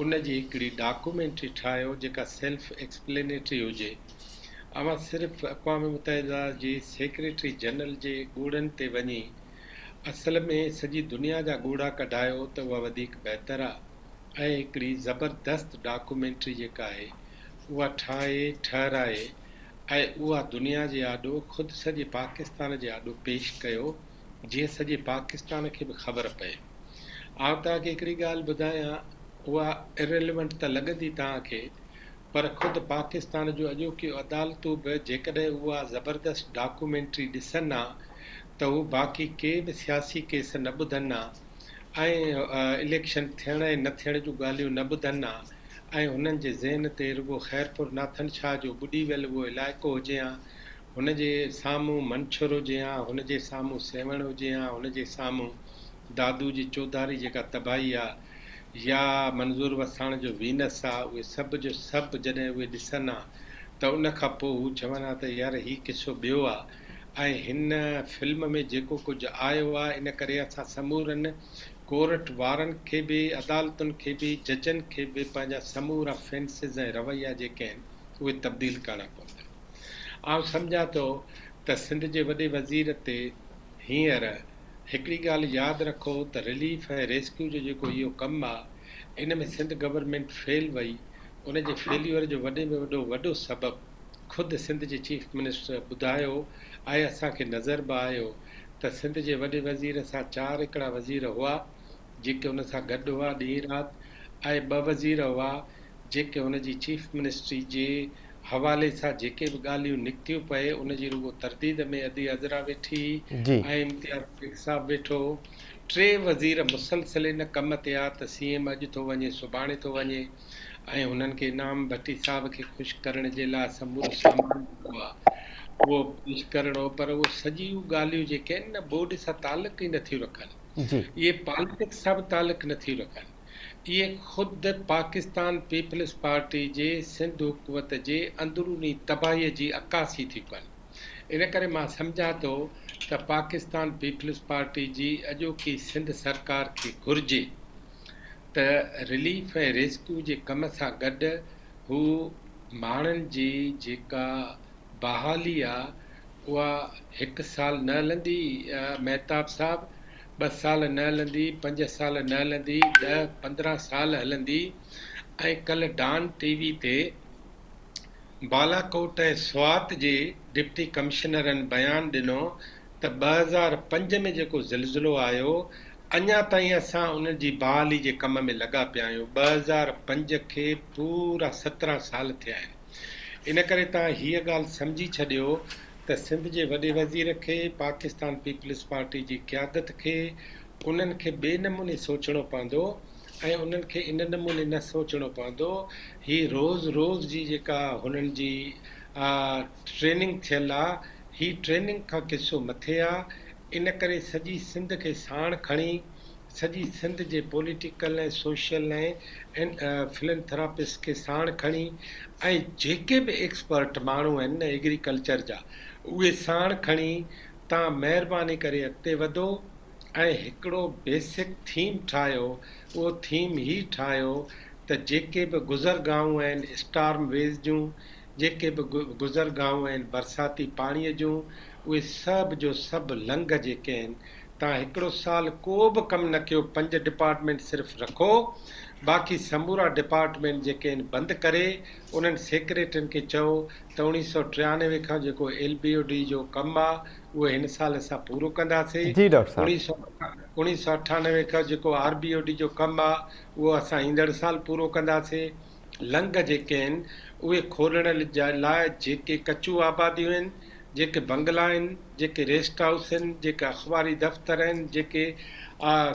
उन जी हिकिड़ी डॉक्यूमेंट्री ठाहियो जेका सेल्फ एक्सप्लेनेटरी हुजे। अवां सिर्फ़ु अक़वाम मुतहिदा जे सेक्रेटरी जनरल जे ॻोड़नि ते वञी असल में सॼी दुनिया जा ॻोड़ा कढायो त उहा वधीक बहितर आहे, ऐं हिकिड़ी ज़बरदस्त डॉक्यूमेंट्री जेका आहे उहा ठाहे ठहिराए ऐं उहा दुनिया जे आॾो ख़ुदि सॼे पाकिस्तान जे आॾो पेश कयो, जीअं सॼे पाकिस्तान खे बि ख़बर पए। आउं तव्हांखे हिकिड़ी ॻाल्हि ॿुधायां, उहा इरेलीवेंट त लॻंदी तव्हांखे, पर ख़ुदि पाकिस्तान जो अॼोकियूं अदालतूं बि जेकॾहिं उहा ज़बरदस्त डॉक्यूमेंट्री ॾिसनि हा त हू बाक़ी के बि सियासी केस न ॿुधनि हा ऐं इलेक्शन थियण ऐं न थियण जूं ॻाल्हियूं न ॿुधनि हा, ऐं हुननि जे ज़हन ते रुॻो ख़ैरपुर नाथन शाह जो ॿुॾी वियल उहो इलाइक़ो हुजे हा, हुन जे साम्हूं मंछुर हुजे हा, हुन जे साम्हूं सेवण हुजे हा, हुन जे साम्हूं दादू जी चौधारी जेका तबाही आहे, या मंज़ूर वसाण जो वीनस आहे, उहे सभु जो सभु जॾहिं उहे ॾिसनि हा त उन खां पोइ हू चवनि हा त यार हीउ किसो ॿियो आहे। ऐं हिन फिल्म में जेको कुझु आयो आहे इन करे असां समूरनि कोर्ट वारनि खे बि, अदालतुनि खे बि, जजनि खे बि पंहिंजा समूरा फेंसिस ऐं रवैया जेके आहिनि उहे तब्दील करणा पवंदा। आउं सम्झां थो त सिंध जे वॾे वज़ीर ते हींअर हिकिड़ी ॻाल्हि यादि रखो त रिलीफ ऐं रेस्क्यू जो जेको इहो कमु आहे इन में सिंध गवर्नमेंट फेल वई, उन जे फेल्यूअर जो वॾे में वॾो सबबु ख़ुदि सिंध जे चीफ मिनिस्टर ॿुधायो ऐं असांखे नज़र बि आयो त सिंध जे वॾे वज़ीर सां 4 हिकिड़ा वज़ीर हुआ जेके हुन सां गॾु हुआ ॾींहुं राति, ऐं 2 वज़ीर हुआ जेके हुन जी चीफ मिनिस्ट्री जे हवाले सां जेके बि ॻाल्हियूं निकितियूं पए उन जी रुॻो तरदीद में अदी अज़रा वेठी ऐं इम्तियाज़ बेग साहब वेठो। 3 वज़ीर मुसलसिल इन कम ते आहे त सीएम अॼु थो वञे सुभाणे थो वञे ऐं हुननि खे इनाम भट्टी साहब खे ख़ुशि करण जे लाइ समूरो सामान उहो पेश करणो, पर उहो सॼियूं ॻाल्हियूं जेके आहिनि न बोर्ड सां तालुक ई नथियूं रखनि, इहे पॉलिटिक्स सां बि तालुक नथियूं रखनि, इहे ख़ुदि पाकिस्तान पीपल्स पार्टी जे सिंध हुकूमत जे अंदरूनी तबाहीअ जी अक्कासी थी कनि। इन करे मां सम्झां थो त पाकिस्तान पीपल्स पार्टी जी अॼोकी सिंध सरकार खे घुर्जे त रिलीफ ऐं रेस्क्यू जे कम सां गॾु हू माण्हुनि जी जेका बहाली आहे उहा 1 साल न हलंदी महताब साहब, 2 साल न हलंदी, 5 साल न हलंदी, 10-15 साल हलंदी। ऐं कल्ह डॉन टीवी ते बालाकोट ऐं स्वात जे डिप्टी कमिश्नरनि बयानु ॾिनो त 2005 में जेको ज़िलज़िलो आयो, अञा ताईं असां उन जी बहाली जे कम में लॻा पिया आहियूं। 2005 खे पूरा 17 साल थिया आहिनि। इन करे तव्हां हीअ ॻाल्हि सम्झी छॾियो त सिंध जे वॾे वज़ीर खे, पाकिस्तान पीपल्स पार्टी जी क़यादत खे, उन्हनि खे ॿिए नमूने सोचणो पवंदो ऐं उन्हनि खे इन नमूने न सोचणो पवंदो। हीअ रोज़ जी जेका हुननि जी ट्रेनिंग थियल आहे, हीअ ट्रेनिंग खां किसो मथे आहे। इन करे सॼी सिंध खे साण खणी, सॼी सिंध जे पॉलिटिकल ऐं सोशल ऐं फिलैंथ्रोपिस्ट खे साण खणी, ऐं जेके बि एक्सपर्ट माण्हू आहिनि न एग्रीकल्चर जा, उहे साण खणी तव्हां महिरबानी करे अॻिते वधो ऐं हिकिड़ो बेसिक थीम ठाहियो। उहो थीम ही ठाहियो त जेके बि गुज़रगाहूं आहिनि स्टार्म वेव जूं, जेके बि गुज़रगाहूं आहिनि बरसाती पाणीअ जूं, उहे सभु जो सभु लंघ जेके आहिनि, तव्हां हिकिड़ो साल को बि कमु न कयो, 5 डिपार्टमेंट सिर्फ़ु रखो, बाक़ी समूरा डिपार्टमेंट जेके आहिनि बंदि करे उन्हनि सेक्रेटरियुनि खे चओ त 1993 खां जेको LBOD जो कमु आहे उहो हिन साल असां पूरो कंदासीं। जी डॉक्टर साहब। 1998 खां जेको RBOD जो कमु आहे उहो असां ईंदड़ साल पूरो कंदासीं। लंघ जेके आहिनि उहे खोलण लाइ जेके कचूं आबादियूं आहिनि, जेके बंगला आहिनि, जेके रेस्ट हाउस आहिनि, जेके अख़बारी दफ़्तर आहिनि, जेके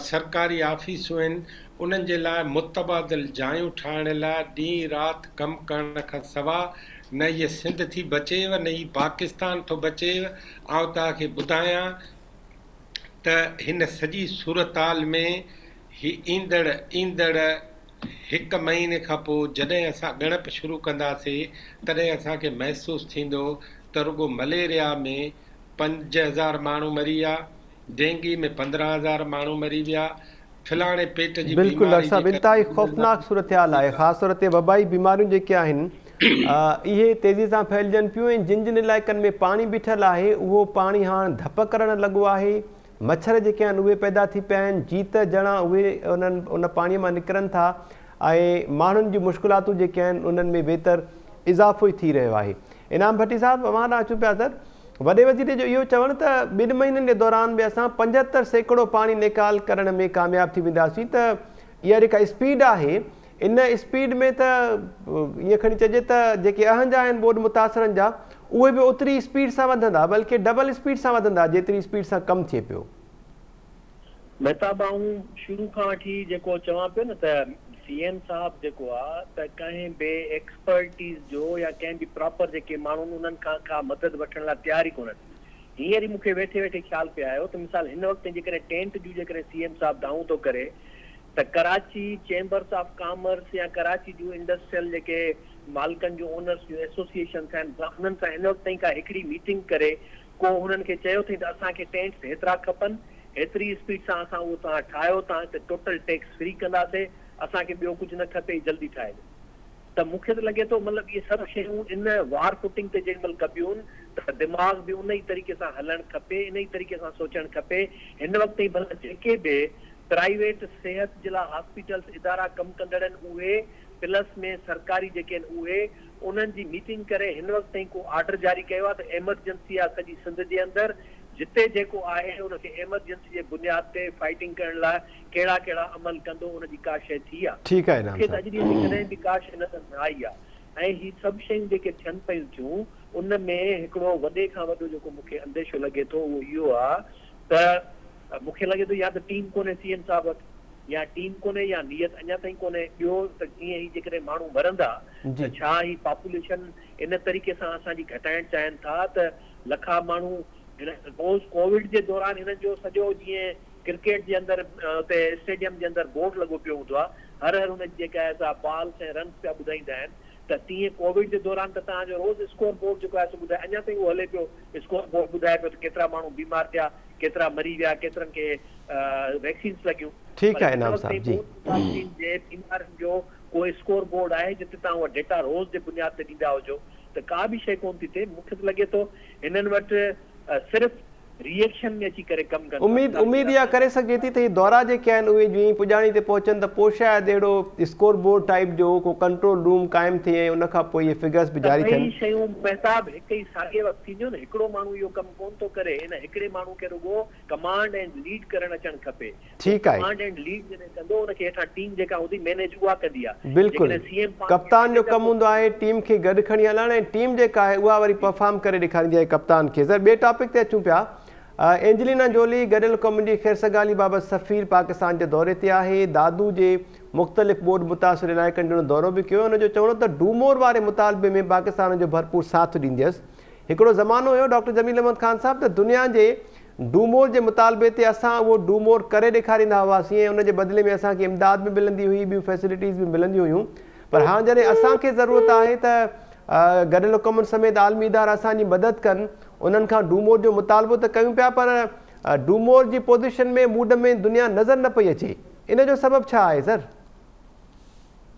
सरकारी ऑफिसूं आहिनि, उन्हनि जे लाइ मुतबादिल जायूं ठाहिण लाइ ॾींहुं राति कमु करण खां सवाइ न इहा सिंध थी बचेव, न ही पाकिस्तान थो बचेव। आउं तव्हांखे ॿुधायां त हिन सॼी सूरताल में ईंदड़ 1 महीने खां पोइ जॾहिं असां ॻणप शुरू कंदासीं, तॾहिं असांखे महसूसु थींदो त रुॻो मलेरिया में 5000 माण्हू मरी विया, डेंगी में 15000 माण्हू मरी विया, फलाणे पेट जी बिल्कुलु डॉक्टर बीमारी साहब, इंतिहाई ख़ौफ़नाक सूरत हाल आहे। ख़ासि तौर ते वबाई बीमारियूं जेके आहिनि इहे तेज़ी सां फैलिजनि पियूं ऐं जिन जिन इलाइक़नि में पाणी बीठल आहे उहो पाणी हाणे धप करणु लॻो आहे। मच्छर जेके आहिनि उहे पैदा थी पिया आहिनि, जीत जणा उहे उन पाणीअ मां निकिरनि था ऐं माण्हुनि जी मुश्किलातूं जेके आहिनि उन्हनि में बहितर इज़ाफ़ो ई थी रहियो आहे। इनाम भट्टी साहब, मां अचूं पिया सर, वॾे वज़ीर जो इहो चवणु त 2 महीननि जे दौरान में असां 75% पाणी निकाल करण में कामयाबु थी वेंदासीं, त इहा जेका स्पीड आहे इन स्पीड में त ईअं खणी चइजे त जेके अहंजा आहिनि बोर्ड मुतासिरनि जा उहे बि ओतिरी स्पीड सां वधंदा, बल्कि डबल स्पीड सां वधंदा जेतिरी स्पीड सां कमु थिए पियो। महताब, आऊं शुरू खां वठी जेको चवां पियो न त CM साहब जेको आहे त कंहिं बि एक्सपर्टीज़ जो या कंहिं बि प्रॉपर जेके माण्हू उन्हनि खां मदद वठण लाइ तयार ई कोन्हनि। हींअर ई मूंखे वेठे वेठे ख़्यालु पियो आयो त मिसाल हिन वक़्तु जेकॾहिं टेंट जूं जेकॾहिं CM साहब दाऊं थो करे त कराची चेंबर्स ऑफ कॉमर्स या कराची जूं इंडस्ट्रियल जेके मालिकनि जूं ओनर्स जूं एसोसिएशन्स आहिनि उन्हनि सां हिन वक़्तु ताईं का हिकिड़ी मीटिंग करे को हुननि खे चयो अथई त असांखे टेंट्स हेतिरा खपनि, हेतिरी स्पीड सां असां उहो तव्हां ठाहियो, तव्हां हिते टोटल टैक्स फ्री कंदासीं, असांखे ॿियो कुझु न खपे, जल्दी ठाहे ॾियो। त मूंखे त लॻे थो मतिलबु इहे सभु शयूं इन वार फुटिंग ते जेॾी महिल कबियूं त दिमाग़ बि उन ई तरीक़े सां हलणु खपे, इन ई तरीक़े सां सोचणु खपे। हिन वक़्तु ताईं भला जेके बि प्राइवेट सिहत जे लाइ हॉस्पिटल्स इदारा कमु कंदड़ आहिनि उहे प्लस में सरकारी जेके आहिनि उहे उन्हनि जी मीटिंग करे हिन वक़्तु ताईं को ऑर्डर जारी कयो आहे त एमरजेंसी आहे सॼी सिंध जे अंदरि, जिते जेको आहे उनखे एमरजेंसी जे बुनियाद ते फाइटिंग करण लाइ कहिड़ा कहिड़ा अमल कंदो उनजी का शइ थी आहे। ठीकु आहे, मूंखे त अॼु ॾींहं ते कॾहिं बि का शइ नज़र न आई आहे। ऐं ही सभु शयूं जेके थियनि पियूं थियूं उन में हिकिड़ो वॾे खां वॾो जेको मूंखे अंदेशो लॻे थो उहो इहो आहे त मूंखे लॻे थो या त टीम कोन्हे CM साहब वटि, या टीम कोन्हे या नियत अञा ताईं कोन्हे। ॿियो त जीअं ही जेकॾहिं माण्हू मरंदा त छा ही पॉपुलेशन इन तरीक़े सां असांजी घटाइण चाहिनि था त लखा माण्हू रोज़ कोविड जे दौरान हिननि जो सॼो जीअं क्रिकेट जे अंदरि उते स्टेडियम जे अंदरि बोर्ड लॻो पियो हूंदो आहे, हर हुनजी जेका आहे बॉल्स ऐं रन्स पिया ॿुधाईंदा आहिनि, त तीअं कोविड जे दौरान त तव्हांजो रोज़ स्कोर बोर्ड जेको आहे सो ॿुधाए, अञा ताईं उहो हले पियो, स्कोर बोर्ड ॿुधाए पियो त केतिरा माण्हू बीमार थिया, केतिरा मरी विया, केतिरनि खे वैक्सीन्स लॻियूं। ठीकु आहे इनाम साहब जी। जे बीमारियुनि जो कोई स्कोर बोर्ड आहे जिते तव्हां उहा डेटा रोज़ जे बुनियाद ते ॾींदा हुजो, त त का बि शइ कोन थी थिए। मूंखे त लॻे थो हिननि वटि सिर्फ़ु रिएक्शन में अची करे कमु कनि। उम्मीद इहा करे सघे थी त हीअ दौरा जेके आहिनि उहे जीअं पुॼाणी ते पहुचनि त पोइ शायदि अहिड़ो स्कोर बोर्ड टाइप जो को कंट्रोल रूम क़ाइमु थिए ऐं उनखां पोइ इहे फिगर्स बि जारी थियनि। शयूं महताब हिकु ई साॻे वक़्तु थींदियूं न। हिकिड़ो माण्हू इहो कमु कोन थो करे, हिन हिकिड़े माण्हू खे रुॻो कमांड एंड लीड करणु अचणु खपे। ठीकु आहे, कमांड एंड लीड जॾहिं कंदो उनखे हेठां टीम जेका हूंदी मैनेज उहा कंदी आहे। बिल्कुलु कप्तान जो कमु हूंदो आहे टीम खे गॾु खणी हलणु ऐं टीम जेका आहे उहा वरी परफॉर्म करे ॾेखारींदी आहे कप्तान खे। सर ॿिए टॉपिक ते अचूं पिया। एंजेलिना जोली गॾियल क़ौमुनि जी ख़ैरसगाली बाबति सफ़ीर पाकिस्तान जे दौरे ते आहे। दादू जे मुख़्तलिफ़ ॿोॾि मुतासिर इलाइक़नि जो दौरो बि कयो। हुनजो चवणो त डूमोर वारे मुतालबे में पाकिस्तान जो भरपूर साथ ॾींदी हुयसि। हिकिड़ो ज़मानो हुयो डॉक्टर जमील अहमद ख़ान साहब त दुनिया जे डूमोर जे मुतालबे ते असां उहो डूमोर करे ॾेखारींदा हुआसीं ऐं उनजे बदिले में असांखे इमदाद बि मिलंदी हुई, ॿियूं फैसिलिटीज़ बि मिलंदियूं हुयूं। पर हाणे जॾहिं असांखे ज़रूरत आहे त गॾियल क़ौमुनि समेत आलमी इदारा असांजी मदद कनि, उन्हनि खां डूमोर जो मुतालबो त कयूं पिया, पर डूमोर जी पोज़ीशन में मूड में दुनिया नज़र न पई अचे। इन जो सबबु छा आहे सर?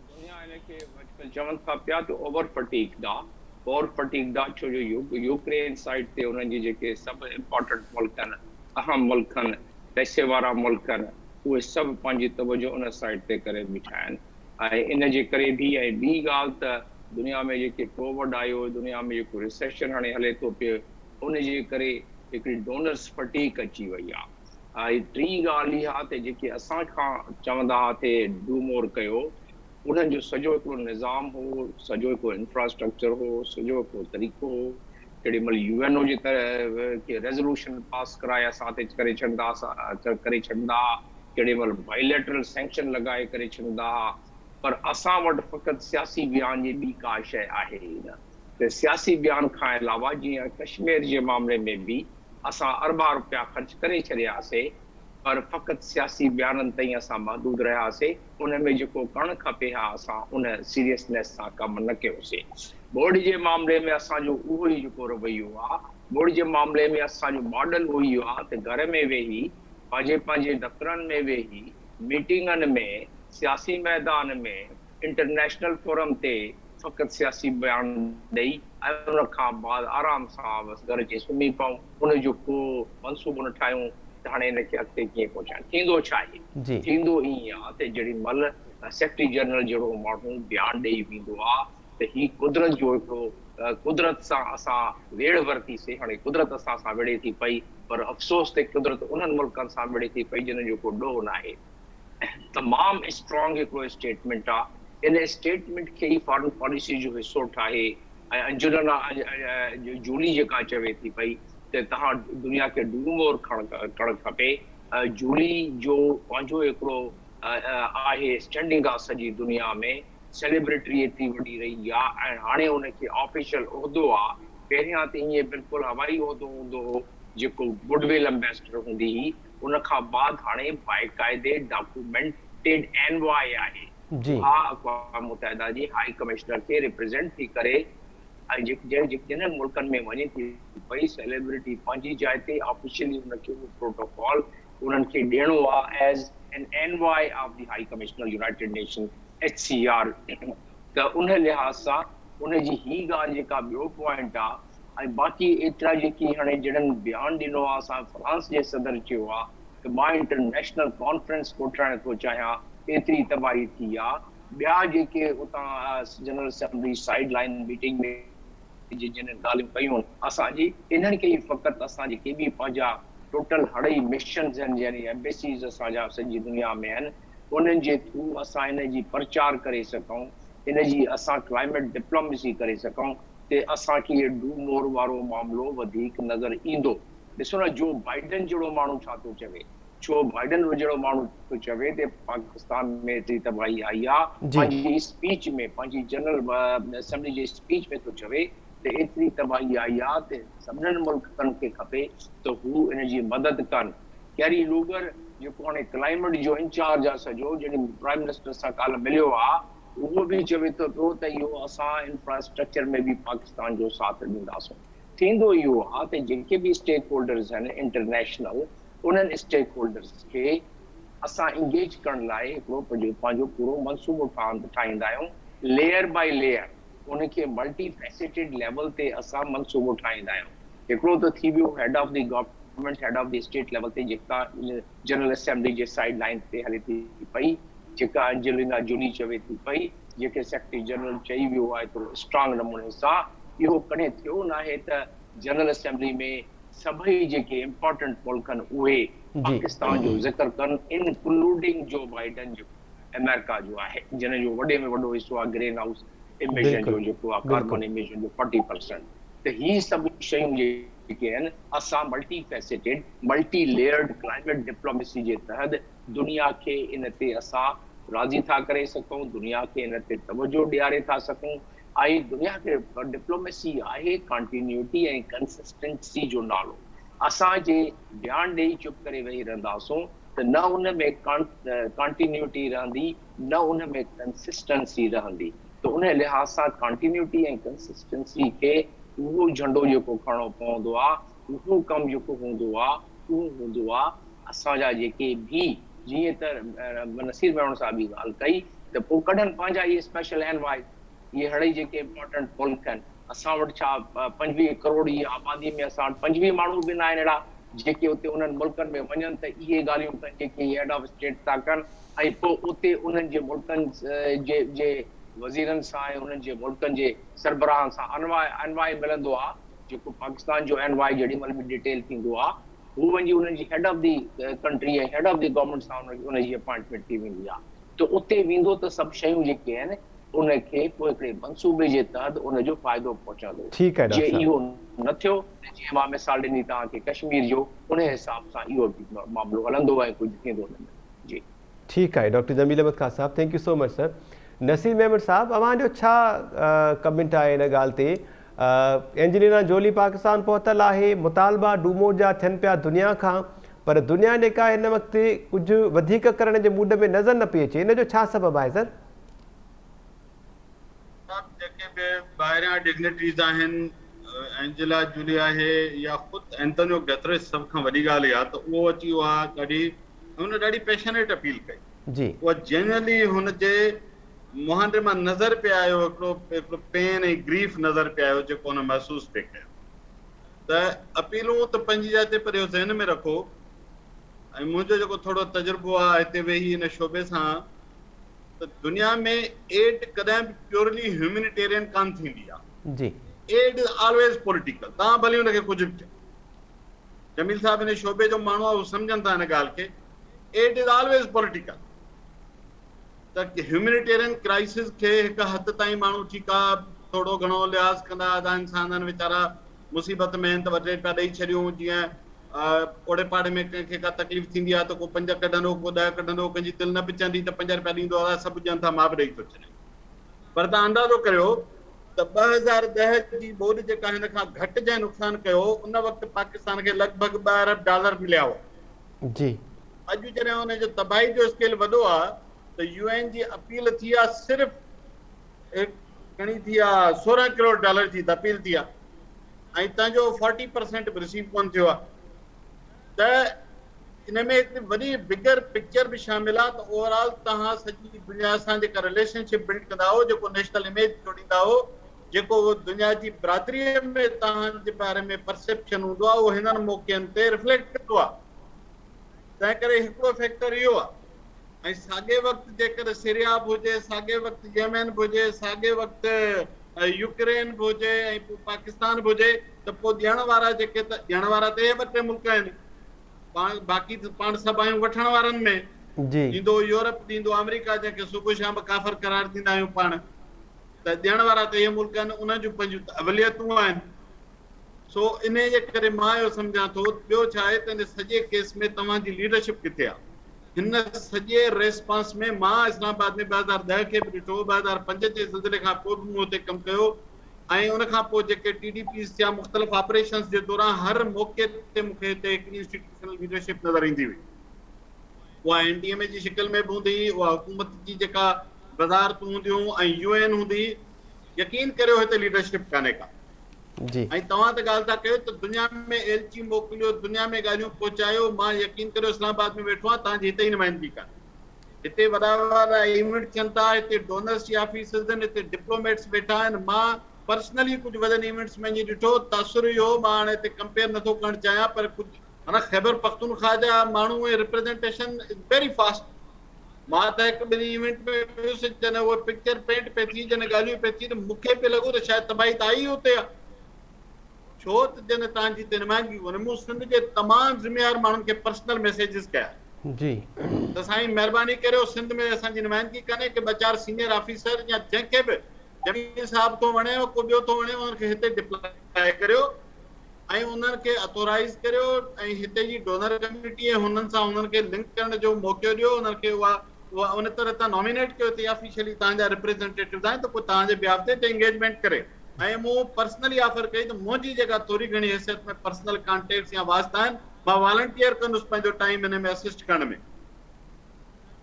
दुनिया इनखे अॼुकल्ह चवनि था पिया त ओवर फटीग्ड आहे, छो जो यूक्रेन साइड ते उन्हनि जी जेके सभु इम्पोर्टेंट मुल्क आहिनि, अहम मुल्क आहिनि, पैसे वारा मुल्क आहिनि, उहे सभु पंहिंजी तवजो उन साइड ते करे बीठा आहिनि। ऐं इन जे करे बि ऐं ॿी ॻाल्हि त दुनिया में जेके कोविड आयो, दुनिया में जेको रिसेशन हाणे हले थो पियो, उन जे करे हिकिड़ी डोनर्स फटीक अची वई आहे। ऐं टी ॻाल्हि इहा त जेके असां खां चवंदा हुआसीं डूमोर कयो, उन्हनि जो सॼो हिकिड़ो निज़ाम हो, सॼो हिकिड़ो इंफ्रास्ट्रक्चर हो, सॼो हिकिड़ो तरीक़ो हो। केॾी महिल यूएनओ जे तरह रेज़ोल्यूशन पास कराए असां ते करे छॾंदा, केॾी महिल बायलैटरल सैंक्शन लॻाए करे छॾंदा। पर असां वटि फ़क़ति सियासी बयान जी ॿी का शइ आहे ई न। त सियासी बयान खां अलावा जीअं कश्मीर जे मामले में बि असां अरबा रुपया ख़र्च करे छॾियासीं, पर फ़क़ति सियासी बयाननि ताईं असां महदूद रहियासीं। उन में जेको करणु खपे हा असां उन सीरियसनेस सां कमु न कयोसीं। बोर्ड जे मामले में असांजो उहो ई जेको रवैयो आहे, बोर्ड जे मामले में असांजो मॉडल उहो ई आहे त घर में वेही पंहिंजे दफ़्तरनि में वेही मीटिंगनि में, सियासी मैदान में, इंटरनेशनल फोरम ते फ़क़ति सियासी बयान ॾेई ऐं उन खां बाद आराम सां बसि घर अची सुम्ही पऊं, उन जो को मनसूबो न ठाहियूं त हाणे हिनखे अॻिते कीअं पहुचाइण। थींदो छा आहे? थींदो ईअं आहे त जेॾी महिल सेक्रेटरी जनरल जहिड़ो माण्हू बयानु ॾेई वेंदो आहे त ही कुदरत जो हिकिड़ो कुदरत सां असां वेड़ वरितीसीं। हाणे कुदरत असां सां विढ़े थी पई, पर अफ़सोस ते कुदरत उन्हनि मुल्कनि सां विढ़े थी पई जिन जो को ॾोह न आहे। तमामु स्ट्रॉन्ग हिकिड़ो स्टेटमेंट आहे। इन स्टेटमेंट खे ई फॉरेन पॉलिसी जो हिसो ठाहे ऐं अंजुलना जूली जेका चवे थी पई त तव्हां दुनिया खे डूमोर करणु खपे। जूली जो पंहिंजो हिकिड़ो आहे स्टैंडिंग आहे सॼी दुनिया में, सेलिब्रिटी एतिरी वॾी रही आहे ऐं हाणे उनखे ऑफिशियल उहिदो आहे। पहिरियां त ईअं बिल्कुलु हवाई उहिदो हूंदो हो जेको गुडविल एम्बेसडर हूंदी हुई, उन खां बाद हाणे बाक़ाइदे डॉक्यूमेंटेड एनवॉय आहे। हा अक़वाम मुतहिदा जी हाई कमिश्नर खे रिप्रेज़ेंट थी करे ऐं जिन्हनि मुल्कनि में वञे थी पई सेलिब्रिटी पंहिंजी जाइ ते ऑफिशियली उनखे उहो प्रोटोकॉल उन्हनि खे ॾियणो आहे as an envoy of the high commissioner United nation HCR। त उन लिहाज़ सां उनजी ही ॻाल्हि जेका ॿियो पॉइंट आहे। ऐं बाक़ी एतिरा जेकी हाणे जॾहिं बयानु ॾिनो आहे, असां फ्रांस जे सदर चयो आहे त मां इंटरनेशनल कॉन्फ्रेंस कोठाइण थो चाहियां, एतिरी तबाही थी आहे। ॿिया जेके उतां general assembly side line meeting में जिन ॻाल्हियूं कयूं असांजी, इन्हनि खे ई फ़क़ति असां जेके बि पंहिंजा टोटल हड़ई मिशन्स आहिनि, यानी एम्बेसीज़ असांजा सॼी दुनिया में आहिनि, उन्हनि जे थ्रू असां इन जी प्रचार करे सघूं, इन जी असां क्लाइमेट डिप्लोमेसी करे सघूं, ते असांखे इहो डूमोर वारो मामिलो वधीक नज़र ईंदो। ॾिसो न, जो बाइडन जहिड़ो माण्हू छा थो चवे, छो बाइडन जहिड़ो माण्हू थो चवे त पाकिस्तान में एतिरी तबाही आई आहे, पंहिंजी स्पीच में, पंहिंजी जनरल असेंबली जे स्पीच में थो चवे त एतिरी तबाही आई आहे त सभिनीनि मुल्कनि खे खपे त हू इन जी मदद कनि। कैरी लूगर जेको हाणे क्लाइमेट जो इंचार्ज आहे सॼो, जॾहिं प्राइम मिनिस्टर सां काल्ह मिलियो आहे, उहो बि चवे थो पियो त इहो असां इंफ्रास्ट्रक्चर में बि पाकिस्तान जो साथ ॾींदासीं। थींदो इहो आहे त जेके बि स्टेक होल्डर्स आहिनि इंटरनेशनल, उन्हनि स्टेक होल्डर्स खे असां इंगेज करण लाइ हिकिड़ो पंहिंजो पूरो मनसूबो ठाहींदा आहियूं, लेयर बाय लेयर। उनखे मल्टी फैसेटेड लेवल ते असां मनसूबो ठाहींदा आहियूं। हिकिड़ो त थी वियो head of the government, head of the state level ते जेका जनरल असेंबली जे साइड लाइन ते हले थी पई, जेका एंजेलिना जोली चवे थी पई, जेके सेक्रेटरी जनरल चई वियो आहे थोरो स्ट्रांग नमूने सां, इहो कॾहिं थियो न आहे त जनरल असेंबली में सभई जेके इम्पोर्टेंट मुल्क आहिनि उहे पाकिस्तान जो ज़िक्र कनि, इंक्लूडिंग जो बाइडन जो अमेरिका जो आहे, जिन जो वॾे में वॾो हिसो आहे ग्रीन हाउस इमिशन जो, जेको आहे कार्बन इमिशन जो 40%। त ही सभु शयूं जेके आहिनि असां multi faceted multi layered climate diplomacy जे तहत दुनिया खे इन ते असां राज़ी था करे सघूं, दुनिया खे इन ते तवजो ॾियारे था सघूं। ऐं दुनिया खे डिप्लोमेसी आहे कंटिन्यूटी ऐं कंसिस्टेंसी जो नालो। असां जे ध्यानु ॾेई चुप करे वेही रहंदासूं त न उन में कंटिन्यूटी रहंदी, न उन में कंसिस्टेंसी रहंदी। त उन लिहाज़ सां कंटिन्यूटी ऐं कंसिस्टेंसी खे उहो झंडो जेको खणणो पवंदो आहे, उहो कमु जेको हूंदो आहे, उहो हूंदो आहे असांजा जेके भी, जीअं त नसीर मेमण साहब बि ॻाल्हि कई त पोइ कढनि पंहिंजा इहे स्पेशल एनवाय, इहे हड़ई जेके इम्पोर्टेंट मुल्क आहिनि। असां वटि छा 25 करोड़ जी आबादी में असां वटि 25 माण्हू बि न आहिनि अहिड़ा जेके उते उन्हनि मुल्कनि में वञनि त इहे ॻाल्हियूं कनि जेके हेड ऑफ स्टेट था कनि, ऐं पोइ उते उन्हनि जे मुल्कनि जे वज़ीरनि सां ऐं उन्हनि जे मुल्कनि जे सरबराहनि सां अनवाय मिलंदो आहे, जेको पाकिस्तान जो एनवाय जेॾी महिल बि डिटेल थींदो आहे, हू वञी उन्हनि जी हेड ऑफ दी कंट्री ऐं हेड ऑफ दी गवर्नमेंट सां उनजी अपॉइंटमेंट थी वेंदी आहे। त उते वेंदो त सभु शयूं जेके आहिनि उनखे पोइ हिकिड़े मंसूबे जे तहत उनजो फ़ाइदो पहुचंदो। ठीकु आहे जे डॉक्टर इहो न थियो, जीअं मां मिसाल ॾिनी तव्हांखे कश्मीर जो, उन हिसाब सां इहो मामिलो हलंदो ऐं कुझु थींदो न। जी ठीकु आहे doctor Jameel Ahmed Khan sahab, thank you so much sir. Naseer Memon sahab, अवांजो छा कमेंट आहे हिन ॻाल्हि ते? एंजेलिना जोली पाकिस्तान पहुतल आहे, मुतालबा डूमो जा थियनि पिया दुनिया खां, पर दुनिया जेका हिन वक़्तु कुझु वधीक करण जे मूड में नज़र न पई अचे, इन जो छा सबबु आहे सर? जेके बि ॿाहिरियां डिग्नेटरीज़ आहिनि, एंजेला जूली आहे या ख़ुदि एंटोनियो गुतेरेस, सभ खां वॾी ॻाल्हि इहा त उहो अची वियो आहे, हुन ॾाढी पैशनेट अपील कई जी। उहा जेन्युइनली हुनजे मुहांदे मां नज़र पे आयो, हिकिड़ो पेन ऐं ग्रीफ नज़र पे आयो जेको हुन महसूसु पे कयो। त अपीलूं त पंहिंजी जाइ ते, पर इहो ज़हन में रखो, ऐं मुंहिंजो जेको थोरो तजुर्बो आहे हिते वेही हिन शोबे सां, त दुनिया में एड कॾहिं बि प्योरली ह्यूमैनिटेरियन कान थींदी आहे जी। Aid is always political. तव्हां भली हुनखे कुझु बि चयो, जमील साहब हिन शोबे जो माण्हू आहे, उहो सम्झनि था हिन ॻाल्हि खे। Aid is always political. त ह्यूमैनिटेरियन क्राइसिस खे हिकु हद ताईं माण्हू ठीकु आहे, थोरो घणो लिहाज़ कंदा, आधा इंसान आहिनि वीचारा मुसीबत में आहिनि त वॾे पिया ॾेई छॾियूं। जीअं ओड़े पाड़े में कंहिंखे का तकलीफ़ थींदी आहे त को 5 कढंदो, को 10 कढंदो, कंहिंजी दिलि न पिचंदी त 5 रुपया ॾींदो आहे, सभु ॼणनि था, मां बि ॾेई थो छॾियां। पर तव्हां अंदाज़ो करियो त 2010 जी ॿोॾि जेका हिन खां घटि जंहिं नुक़सानु कयो, उन वक़्तु पाकिस्तान खे लॻभॻि $2 अरब मिलिया हुआ जी। अॼु जॾहिं हुनजो तबाही जो स्केल वॾो आहे त UN जी अपील थी आहे, सिर्फ़ु घणी थी आहे, $16 करोड़ जी अपील थी आहे, ऐं तव्हांजो 40% बि रिसीव कोन थियो आहे। त इन में हिकिड़ी वॾी बिगर पिक्चर बि शामिल आहे। त ओवरऑल तव्हां सॼी दुनिया सां जेका रिलेशनशिप बिल्ड कंदा हो, जेको नेशनल इमेज जोड़ींदा हो, जेको दुनिया जी बिरादरीअ में तव्हांजे बारे में परसेप्शन हूंदो आहे, उहो हिननि मौक़नि ते रिफ्लेक्ट कंदो आहे। तंहिं करे हिकिड़ो फैक्टर इहो आहे। ऐं साॻे वक़्तु जेकर सीरिया बि हुजे, साॻे वक़्तु येमेन बि हुजे, साॻे वक़्तु यूक्रेन बि हुजे, ऐं पोइ पाकिस्तान बि हुजे, त पोइ ॾियण वारा जेके त ॾियण वारा त इहे 2-3 मुल्क आहिनि, बाक़ी त पाण सभु आहियूं वठण वारनि में। ॾींदो यूरोप, ॾींदो अमेरिका, जंहिंखे सुबुह शाम काफ़र करार ॾींदा आहियूं पाण। त ॾियण वारा त इहे मुल्क आहिनि, उन्हनि जूं पंहिंजूं अवलियतूं आहिनि। सो इन जे करे मां इहो सम्झां थो। ॿियो छा आहे त इन सॼे केस में तव्हांजी लीडरशिप किथे आहे? हिन सॼे रेस्पॉन्स में मां इस्लामाबाद में 2010 खे बि ॾिठो, 2005 जे ज़िलज़िले खां पोइ बि मूं हुते कमु कयो, ऐं उन खां पोइ जेके TDPs थिया मुख़्तलिफ़ ऑपरेशंस जे दौरान, हर मौक़े ते मूंखे हिते हिकिड़ी इंस्टीट्यूशनल लीडरशिप नज़र ईंदी हुई। उहा NDMA जी शिकिल में बि हूंदी, उहा हुकूमत जी जेका वज़ारतूं हूंदियूं ऐं UN हूंदी। यकीन करियो हिते लीडरशिप कान्हे का जी। ऐं तव्हां त ॻाल्हि था कयो त दुनिया में एलची मोकिलियो, दुनिया में ॻाल्हियूं पहुचायो। मां यकीन करियो इस्लामाबाद में वेठो आहियां, तव्हांजी हिते ई नुमाइंदगी कान्हे। हिते वॾा वॾा इवेंट थियनि था, हिते डोनर्स जी ऑफिसर्स आहिनि, हिते डिप्लोमेट्स वेठा आहिनि। मां पर्सनली कुझु वॾनि इवेंट्स में ॾिठो, तासुर इहो, मां हाणे हिते कंपेयर नथो करणु चाहियां, पर कुझु माना ख़ैबर पख्तूनख्वा जा माण्हू ऐं रिप्रेज़ेंटेशन इज़ वेरी फास्ट। मां त हिकु ॿिनि इवेंट में वियुसि, जॾहिं उहा पिक्चर पेंट पई थी, जॾहिं ॻाल्हियूं पई थी, त मूंखे पियो लॻो त शायदि तबाही त आई हुते आहे, छो त जॾहिं तव्हांजी हिते नुमाइंदगी कोन्हे। मूं सिंध जे तमामु ज़िम्मेवार माण्हुनि खे पर्सनल मैसेजिस कया जी त साईं महिरबानी करियो, सिंध में असांजी नुमाइंदगी कान्हे कि ॿ चारि सीनियर ऑफिसर या जंहिंखे बि जमील साहब थो वणे को ॿियो थो वणे उन्हनि खे हिते डिप्लॉय करियो ऐं उन्हनि खे अथोराइज़ करियो ऐं हिते जी डोनर कम्युनिटी ऐं हुननि सां उन्हनि खे लिंक करण जो मौक़ो ॾियो, उन्हनि खे उहा उन तरह तां नॉमिनेट कयो ते ऑफिशियली तव्हांजा रिप्रेज़ेंटेटिव आहिनि, त पोइ तव्हांजे बिहाफ ते एंगेजमेंट करे। ऐं मूं पर्सनली ऑफर कई त मुंहिंजी जेका थोरी घणी हैसियत में पर्सनल कॉन्टेक्ट्स या वास्ता आहिनि, मां वॉलंटियर कंदुसि पंहिंजो टाइम हिन में असिस्ट करण में।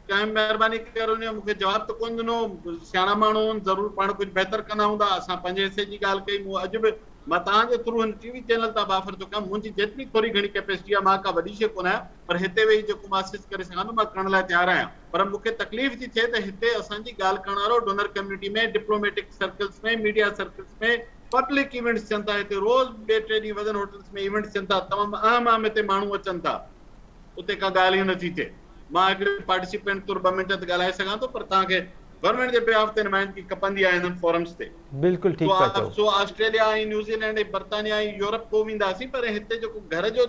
कंहिं महिरबानी करे उन मूंखे जवाबु त कोन ॾिनो, सियाणा माण्हू ज़रूरु पाण कुझु बहितर कंदा हूंदा, असां पंहिंजे हिसे जी ॻाल्हि कई। मूं अॼु बि मां तव्हांजे थ्रू हिन टीवी चैनल तां ऑफर थो कयां, मुंहिंजी जेतिरी थोरी घणी कैपेसिटी आहे, मां का वॾी शइ कोन आहियां, पर हिते वेही जेको मां असिस्ट करे सघां थो मां करण लाइ तयारु आहियां। पर मूंखे तकलीफ़ थी थिए त हिते असांजी ॻाल्हि करण वारो डोनर कम्युनिटी में, डिप्लोमेटिक सर्कल्स में, मीडिया सर्कल्स में पब्लिक इवेंट्स थियनि था, हिते रोज़ 2-3 ॾींहं वॾनि होटल्स में इवेंट्स थियनि था, तमामु अहम हिते माण्हू अचनि था, उते का ॻाल्हि ई नथी थिए। मां हिकिड़े पार्टिसिपेंट तौरु 2 मिंट ते ॻाल्हाए सघां थो, पर तव्हांखे गवर्नमेंट जे बिहाफ ते नुमाइंदगी खपंदी आहे हिननि फोरम्स ते। बिल्कुलु ठीकु था चओ। सो ऑस्ट्रेलिया ऐं न्यूज़ीलैंड ऐं बर्तानिया ऐं यूरोप को वेंदासीं, पर हिते जेको घर जो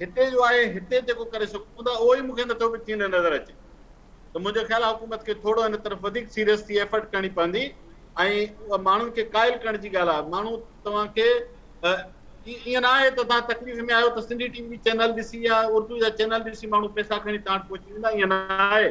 हिते जो आहे, हिते जेको करे सघूं था उहो ई मूंखे नथो बि थींदो नज़र अचे। त मुंहिंजो ख़्यालु आहे हुकूमत खे थोरो हिन तरफ़ वधीक सीरियस थी एफर्ट करणी पवंदी ऐं माण्हुनि खे क़ाइल करण जी ॻाल्हि आहे। माण्हू तव्हांखे ईअं न आहे त तव्हां तकलीफ़ में आहियो त सिंधी टीवी चैनल ॾिसी या उर्दू जा चैनल ॾिसी माण्हू पैसा खणी तव्हां वटि पहुची वेंदा, ईअं न आहे।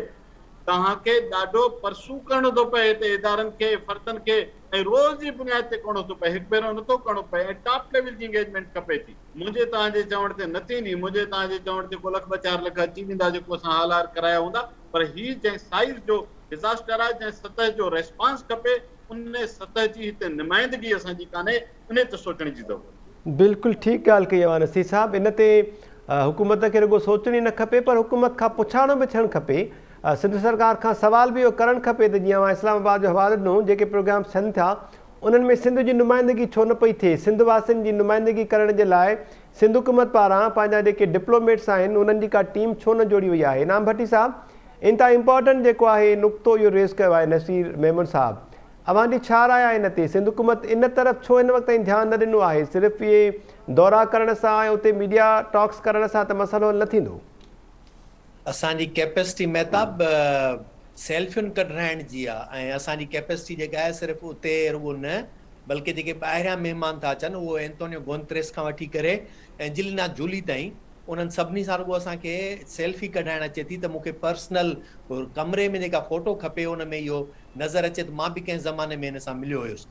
तव्हांखे ॾाढो परसू करणो थो पए हिते इदारनि खे, फर्दनि खे, ऐं रोज़ जी बुनियाद ते करणो थो पए, हिकु भेरो नथो करणो पए, ऐं टॉप लेवल जी इंगेजमेंट खपे थी। मुंहिंजे तव्हांजे चवण ते न थींदी, मुंहिंजे तव्हांजे चवण ते को 1-2-4 लख अची वेंदा जेको असां हाल हाल कराया हूंदा, पर हीअ जंहिं साइज़ जो डिज़ास्टर आहे, जंहिं सतह जो रेस्पॉन्स खपे, उन सतह जी हिते नुमाइंदगी असांजी कान्हे, उन ते सोचण जी ज़रूरत आहे। बिल्कुलु ठीकु ॻाल्हि कई आहे नसीर साहब। इन ते हुकूमत खे रुॻो सोचणी न खपे, पर हुकूमत खां पुछाइणो बि थियणु खपे। सिंध सरकार खां सवाल बि इहो करणु खपे त जीअं मां इस्लामाबाद जो हवालो ॾिनो, जेके प्रोग्राम थियनि था उन्हनि में सिंध जी नुमाइंदगी छो न पई थिए। सिंध वासियुनि जी नुमाइंदगी करण जे लाइ सिंध हुकूमत पारां पंहिंजा जेके डिप्लोमेट्स आहिनि उन्हनि जी का टीम छो न जोड़ी वई आहे। इनाम भट्टी साहब, इंतिहा इम्पॉर्टेंट जेको आहे नुक़्तो इहो रेज़ कयो आहे नसीर मेमन साहब, अवांजी छा राय आहे इन ते? सिंध हुकूमत इन तरफ़ छो हिन वक़्त ताईं ध्यानु न ॾिनो आहे? सिर्फ़ु इहे दौरा करण सां ऐं उते मीडिया टॉक्स करण सां त मसइलो हल न थींदो। असांजी कैपेसिटी महताब सेल्फियुनि कढाइण जी आहे, ऐं असांजी कैपेसिटी जेका आहे सिर्फ़ु उते रुॻो न, बल्कि जेके ॿाहिरियां महिमान था अचनि उहो एंटोनियो गोंत्रेस खां वठी करे ऐं जिलिना जूली ताईं, उन्हनि सभिनी सां रुॻो असांखे सेल्फी कढाइण अचे थी त मूंखे पर्सनल कमरे में जेका फोटो खपे उन में इहो नज़र अचे त मां बि कंहिं ज़माने में हिन सां मिलियो हुयुसि।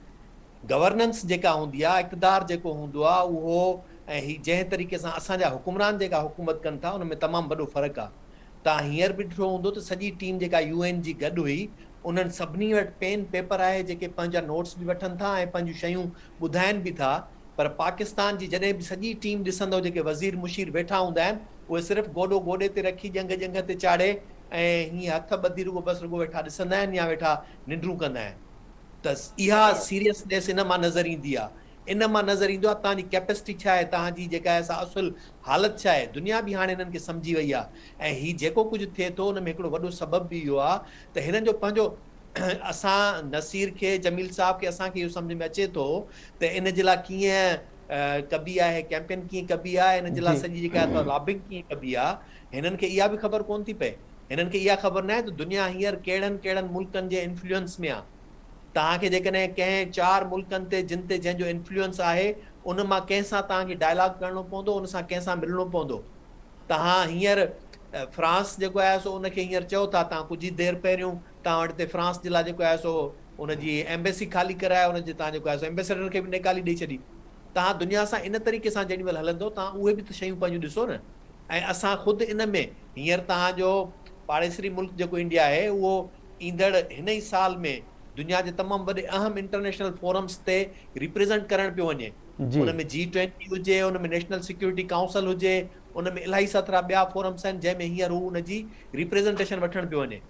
गवर्नेंस जेका हूंदी आहे, इक़्तिदार जेको हूंदो आहे उहो, ऐं ही जंहिं तरीक़े सां असांजा हुकुमरान जेका हुकूमत कनि था उन में तमामु वॾो फ़र्क़ु आहे। तव्हां हींअर बि ॾिठो हूंदो त सॼी टीम जेका UN जी गॾु हुई, उन्हनि सभिनी वटि पेन पेपर आहे, जेके पंहिंजा नोट्स बि वठनि था ऐं पंहिंजूं शयूं ॿुधाइनि बि था। पर पाकिस्तान जी जॾहिं बि सॼी टीम ॾिसंदो, जेके वज़ीर मुशीर वेठा हूंदा आहिनि, उहे सिर्फ़ु गोॾो गोॾे ते रखी जंग ते चाढ़े ऐं हीअं हथ ॿधी बसि रुॻो वेठा ॾिसंदा आहिनि या वेठा निंड्रूं कंदा आहिनि। त इहा सीरियसनेस इन मां नज़र ईंदी आहे। इन मां नज़र ईंदो आहे तव्हांजी कैपेसिटी छा आहे, तव्हांजी जेका आहे सा असुल हालत छा आहे। दुनिया बि हाणे हिननि खे सम्झी वई आहे ऐं हीउ जेको कुझु थिए थो उन में हिकिड़ो वॾो सबबु बि इहो आहे त हिननि जो पंहिंजो असां नसीर खे, जमील साहब खे, असांखे इहो सम्झ में अचे थो त इन जे लाइ कीअं कबी आहे, कैंपेन कीअं कबी आहे, इन जे लाइ सॼी जेका लॉबिंग कीअं कबी आहे, हिननि खे इहा बि ख़बर कोन थी पए। हिननि खे इहा ख़बर न आहे त दुनिया हींअर कहिड़नि कहिड़नि मुल्कनि जे इन्फ्लुएंस में आहे। तव्हांखे जेकॾहिं कंहिं 4 मुल्कनि ते जिन ते जंहिंजो इन्फ्लुएंस आहे उन मां कंहिंसां तव्हांखे डायलॉग करणो पवंदो, उन सां कंहिंसां मिलणो पवंदो। तव्हां हींअर फ्रांस जेको आहे सो उनखे हींअर चओ था, तव्हां कुझु ई देरि पहिरियों तव्हां वटि हिते फ्रांस जे लाइ जेको आहे सो उनजी एम्बेसी ख़ाली कराए, उनजे तव्हां जेको आहे सो एम्बेसडर खे बि निकाली ॾेई छॾी। तव्हां दुनिया सां इन तरीक़े सां जेॾी महिल हलंदो, तव्हां उहे बि त शयूं पंहिंजूं ॾिसो न। ऐं असां ख़ुदि इन में हींअर तव्हांजो पाड़ेसरी मुल्क जेको इंडिया आहे, उहो ईंदड़ हिन ई साल में दुनिया जे तमामु वॾे अहम इंटरनेशनल फोरम्स ते रिप्रेज़ेंट करणु पियो वञे। उन में G20 हुजे, उन में नेशनल सिक्योरिटी काउंसिल हुजे, उन में इलाही सारा ॿिया फोरम्स आहिनि जंहिंमें हींअर हू उनजी रिप्रेज़ेंटेशन वठणु पियो वञे।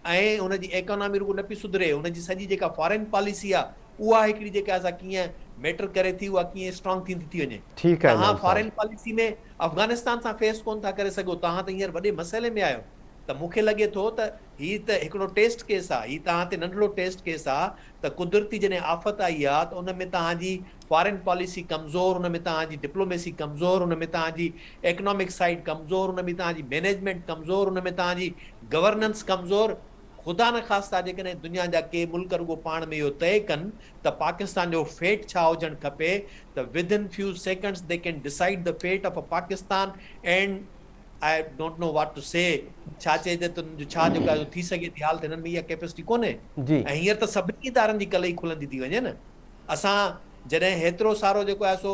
ऐं हुनजी इकोनॉमी रुगो न पई सुधरे, हुनजी सॼी जेका फॉरेन पॉलिसी आहे उहा हिकिड़ी जेका असां कीअं मैटर करे थी, उहा कीअं स्ट्रॉन्ग थींदी थी वञे। ठीकु आहे तव्हां इमाम फॉरेन साहब। पॉलिसी में अफ़गानिस्तान सां फेस कोन था करे सघो, तव्हां त हींअर वॾे मसइले में आहियो। त मूंखे लॻे थो त हीअ त हिकिड़ो टेस्ट केस आहे, हीअ तव्हां ते नंढिड़ो टेस्ट केस आहे त कुदरती जॾहिं आफ़त आई आहे त उन में तव्हांजी फॉरेन पॉलिसी कमज़ोर, उन में तव्हांजी डिप्लोमेसी कमज़ोर, उन में तव्हांजी इकोनॉमिक साइड कमज़ोर, उन में तव्हांजी मैनेजमेंट कमज़ोर, उन में तव्हांजी गवर्नेंस कमज़ोर। ख़ुदा न ख़ास्ता जेकॾहिं दुनिया जा के मुल्क रुगो पाण में इहो तय कनि त पाकिस्तान जो फेट छा हुजणु खपे, त within few seconds they can decide the fate of a Pakistan and I don't know what to say. छा चइजे त उन्हनि जो छा जेको आहे थी सघे थी, हाल त हिननि में इहा कैपेसिटी कोन्हे। जी ऐं हींअर त सभिनी इदारनि जी कलई खुलंदी थी वञे न। असां जॾहिं हेतिरो सारो जेको आहे सो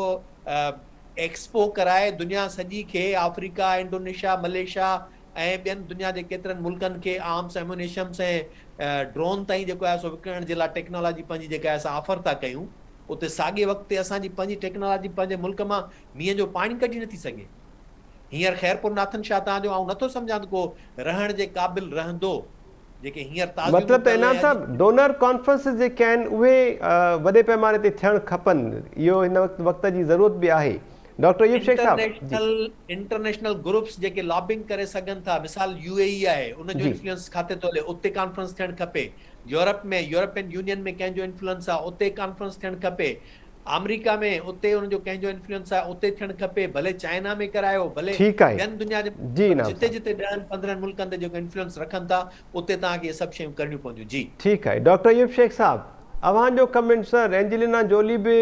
एक्सपो कराए दुनिया सॼी खे, अफ्रीका, इंडोनेशिया, मलेशिया ऐं ॿियनि दुनिया जे केतिरनि मुल्कनि खे आर्म्स एम्यूनेशन्स ऐं ड्रोन ताईं जेको आहे सो विकिणण जे लाइ टेक्नोलॉजी पंहिंजी जेका आहे असां ऑफर था कयूं, उते साॻिए वक़्त ते असांजी पंहिंजी टेक्नोलॉजी पंहिंजे मुल्क मां मींहं जो पाणी कढी नथी सघे। हींअर ख़ैरपुर नाथन शाह तव्हांजो आउं नथो सम्झां त को रहण जे क़ाबिल रहंदो, जेके हींअर ताज़ियूं मतिलबु त इनाम साहब डोनर कॉन्फ्रेंसिस जेके आहिनि उहे वॾे पैमाने ते थियणु खपनि, इहो हिन वक़्त जी ज़रूरत बि आहे। डॉक्टर अयूब शेख साहब, इंटरनेशनल ग्रुप्स जेके लॉबिंग करे सघनि था, मिसाल यूएई आहे, उनजो जी। इन्फ्लुएंस खाते थो हले, उते कॉन्फ्रेंस थियणु खपे। यूरोप में यूरोपियन यूनियन में कंहिंजो इन्फ्लुएंस आहे, उते कॉन्फ्रेंस थियणु खपे। अमेरिका में उते उनजो कंहिंजो इन्फ्लुएंस आहे, उते थियणु खपे। भले चाइना में करायो, भले ठीकु आहे। ॿियनि दुनिया जे जी इनाम जिते साहब। जिते 10-15 मुल्कनि ते जेको इन्फ्लुएंस रखनि था, उते तव्हांखे इहे सभु शयूं करणियूं पवंदियूं। जी ठीकु आहे। डॉक्टर अयूब शेख साहब, अव्हांजो कमेंट सर। एंजेलिना जोली बि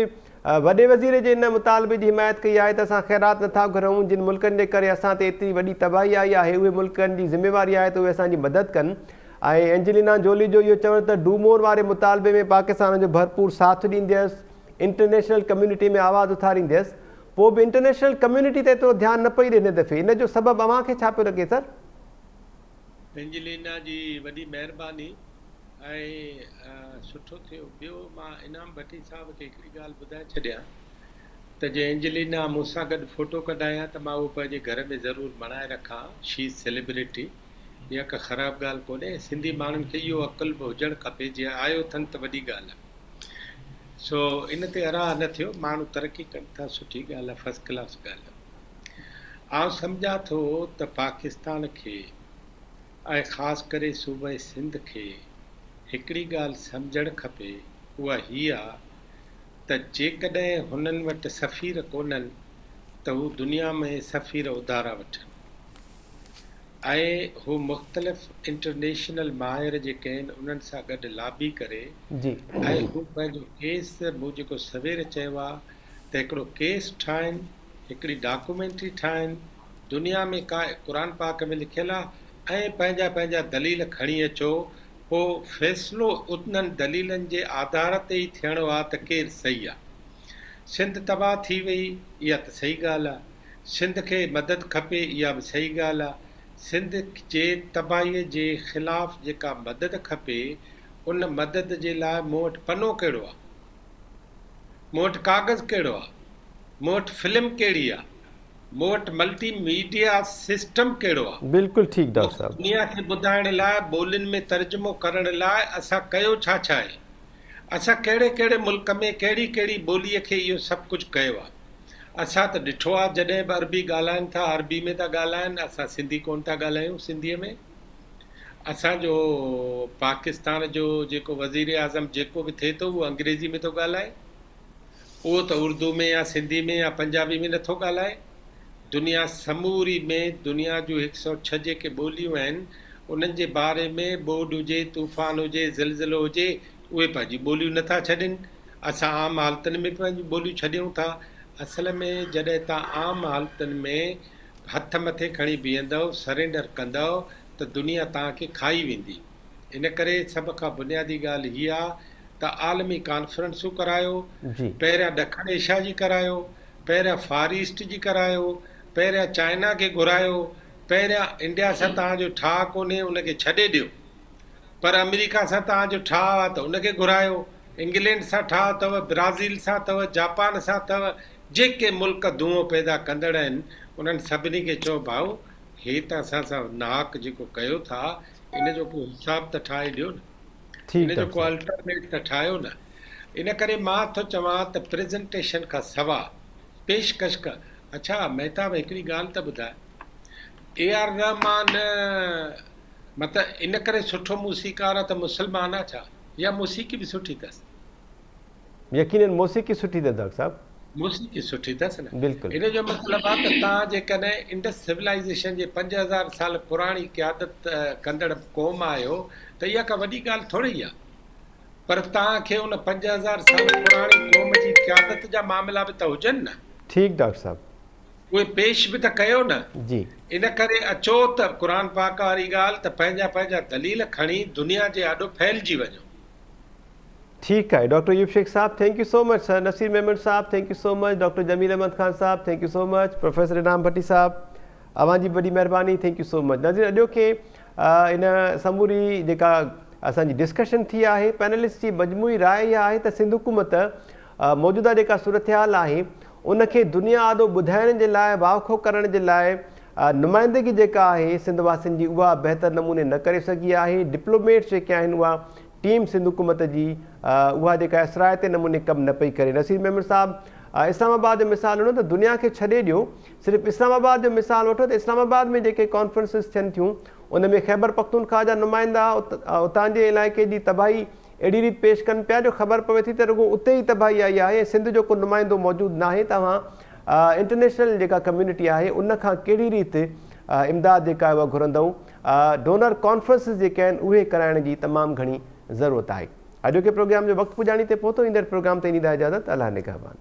वॾे वज़ीर जे इन मुतालबे जी हिमायत कई आहे त असां ख़ैरात नथा घुरूं, जिन मुल्कनि जे करे असां ते एतिरी वॾी तबाही आई आहे, उहे मुल्कनि जी ज़िम्मेवारी आहे त उहे असांजी मदद कनि। ऐं एंजेलिना जोली जो इहो चवणु त डूमोर वारे मुतालबे में पाकिस्तान जो भरपूर साथ ॾींदसि, इंटरनेशनल कम्युनिटी में आवाज़ उथारींदसि, पोइ बि इंटरनेशनल कम्युनिटी ते एतिरो ध्यानु न पई ॾे हिन दफ़े। इन जो सबबु अव्हांखे छा पियो लॻे सर? एंजेलिना जी वॾी महिरबानी ऐं सुठो थियो। ॿियो मां इनाम भट्टी साहब खे हिकिड़ी ॻाल्हि ॿुधाए छॾियां त जे एंजेलिना मूंसां गॾु फोटो कढायां त मां उहो पंहिंजे घर में ज़रूरु बणाए रखां। शी सेलिब्रिटी, इहा का ख़राबु ॻाल्हि कोन्हे। सिंधी माण्हुनि खे इहो अकुल बि हुजणु खपे, जीअं आयो अथनि त वॾी ॻाल्हि आहे। सो इन ते अराह न थियो, माण्हू तरक़ी कनि था, सुठी ॻाल्हि आहे, फस्ट क्लास ॻाल्हि आहे। आउं सम्झां थो त पाकिस्तान खे ऐं ख़ासि करे सूबे सिंध खे हिकिड़ी ॻाल्हि सम्झणु खपे, उहा हीअ आहे त जेकॾहिं हुननि वटि सफ़ीर कोन्हनि त हू दुनिया में सफ़ीर उधारा वठनि ऐं हू मुख़्तलिफ़ इंटरनेशनल माहिर जेके आहिनि उन्हनि सां गॾु लाबी करे जी ऐं हू पंहिंजो केस, मूं जेको सवेर चयो आहे त हिकिड़ो केस ठाहिनि, हिकिड़ी डॉक्यूमेंट्री ठाहिनि, दुनिया में का क़ुर पाक में लिखियलु आहे, ऐं पंहिंजा पंहिंजा दलील खणी अचो। पोइ फ़ैसिलो उन्हनि दलीलनि जे आधार ते ई थियणो आहे त केरु सही आहे। सिंध तबाह थी वई, इहा त सही ॻाल्हि आहे। सिंध खे मदद खपे, इहा बि सही ॻाल्हि आहे। सिंध जे तबाहीअ जे ख़िलाफ़ जेका मदद खपे, उन मदद जे लाइ मूं वटि पनो कहिड़ो आहे, मूं वटि कागज़ कहिड़ो आहे, मूं वटि फिल्म कहिड़ी आहे, मूं वटि मल्टी मीडिया सिस्टम कहिड़ो आहे। बिल्कुलु ठीकु डॉक्टर साहब। दुनिया खे ॿुधाइण लाइ, ॿोलियुनि में तर्जुमो करण लाइ असां कयो छा छा आहे, असां कहिड़े कहिड़े मुल्क में कहिड़ी कहिड़ी ॿोलीअ खे इहो सभु कुझु कयो आहे। असां त ॾिठो आहे जॾहिं बि अरबी ॻाल्हाइनि था, अरबी में था ॻाल्हाइनि, असां सिंधी कोन था ॻाल्हायूं सिंधीअ में। असांजो पाकिस्तान जो जेको वज़ीर आज़म जेको बि थिए थो उहो अंग्रेज़ी में थो ॻाल्हाए, उहो त उर्दू में या सिंधी में या पंजाबी में नथो ॻाल्हाए। दुनिया समूरी में दुनिया जूं 106 जेके ॿोलियूं आहिनि, उन्हनि जे बारे में ॿोॾि हुजे, तूफ़ान हुजे, ज़िलज़िलो हुजे, उहे पंहिंजी ॿोलियूं नथा छॾनि। असां आम हालतुनि में पंहिंजी ॿोलियूं छॾियूं था। असल में जॾहिं तव्हां आम हालतुनि में हथ मथे खणी बीहंदव, सरेंडर कंदव, त दुनिया तव्हांखे खाई वेंदी। इन करे सभ खां बुनियादी ॻाल्हि हीअ आहे त आलमी कॉन्फ्रेंसूं करायो। पहिरियां ॾखण एशिया जी करायो, पहिरियां फार ईस्ट जी करायो, पहिरियां चाइना खे घुरायो, पहिरियां इंडिया सां तव्हांजो ठाह कोन्हे उनखे छॾे ॾियो, पर अमेरिका सां तव्हांजो ठाह आहे त उनखे घुरायो, इंग्लैंड सां ठाह अथव, ब्राज़ील सां अथव, जापान सां अथव, जेके मुल्क धुओं पैदा कंदड़ आहिनि उन्हनि सभिनी खे चओ भाऊ हे त असां सां नाहक जेको कयो था, इन जो को हिसाब त ठाहे ॾियो न, ठीकु इन जो डॉक्टर को साहब। अल्टरनेट त ठाहियो न। इन करे मां थो चवां त प्रेज़ेंटेशन खां सवा पेशकश का। अच्छा महताब हिकिड़ी ॻाल्हि त ॿुधाए, AR रहमान मतिलबु इन करे सुठो मूसीकार आहे त मुस्लमान आहे छा, या मौसीक़ी बि सुठी अथसि? यकीनन मौसीक़ी सुठी अथव डॉक्टर साहब। मौसीक़ी सुठी अथसि न। बिल्कुलु। इन जो मतिलबु आहे त तव्हां जेकॾहिं इंडस सिविलाइज़ेशन जे 5000 साल पुराणी क़यादत कंदड़ क़ौम आहियो त इहा का वॾी ॻाल्हि थोरी आहे। पर तव्हांखे उन 5000 साल पुराणी क़ौम जी क़यादत जा मामला बि त हुजनि न, ठीकु डॉक्टर साहब। उहे पेश बि त कयो न। जी इन करे अचो त क़ुर पाक वारी ॻाल्हि त पंहिंजा पंहिंजा दलील खणी दुनिया जे आॾो फैलिजी वञो। ठीक है डॉक्टर यूब Shaikh sahab, thank you so much sir. Naseer Memon sahab thank you so much. Doctor Jameel Ahmed Khan sahab thank you so much. Professor Inam Bhatti sahab अवां जी वॾी महिरबानी, थैंक यू सो मच। नज़ीर अॼो के इन समूरी जेका असांजी डिस्कशन थी आहे, पैनलिस्ट जी मजमूई राय इहा आहे त सिंध हुकूमत मौजूदा जेका सूरत हाल आहे उनखे दुनिया आॾो ॿुधाइण जे लाइ, वाखो करण जे लाइ नुमाइंदगी जेका आहे सिंध वासियुनि जी उहा बहितर नमूने न करे सघी आहे। डिप्लोमेट्स जेके आहिनि उहा टीम सिंध हुकूमत जी उहा जेका इसराइते नमूने कमु न पई करे। नसीर मेमन साहब इस्लामाबाद जो मिसाल हुओ त दुनिया खे छॾे ॾियो, सिर्फ़ु इस्लामाबाद जो मिसाल वठो त इस्लामाबाद में जेके कॉन्फ्रेंसिस थियनि थियूं उन में ख़ैबर पख्तूनख्वा जा नुमाइंदा उतां जे इलाइक़े जी तबाही अहिड़ी रीति पेश कनि पिया जो ख़बर पवे थी त रुॻो उते ई तबाही आई आहे। सिंध जो को नुमाइंदो मौजूदु न आहे। तव्हां इंटरनेशनल जेका कम्यूनिटी आहे उन खां कहिड़ी रीति इमदाद जेका आहे उहा घुरंदव। डोनर कॉन्फ्रेंसिस जेके आहिनि उहे कराइण जी तमामु घणी ज़रूरत आहे। अॼोके प्रोग्राम जो वक़्तु पुॼाणी ते पहुतो। ईंदड़ प्रोग्राम ते ॾींदा इजाज़त। अलाह निगहबान।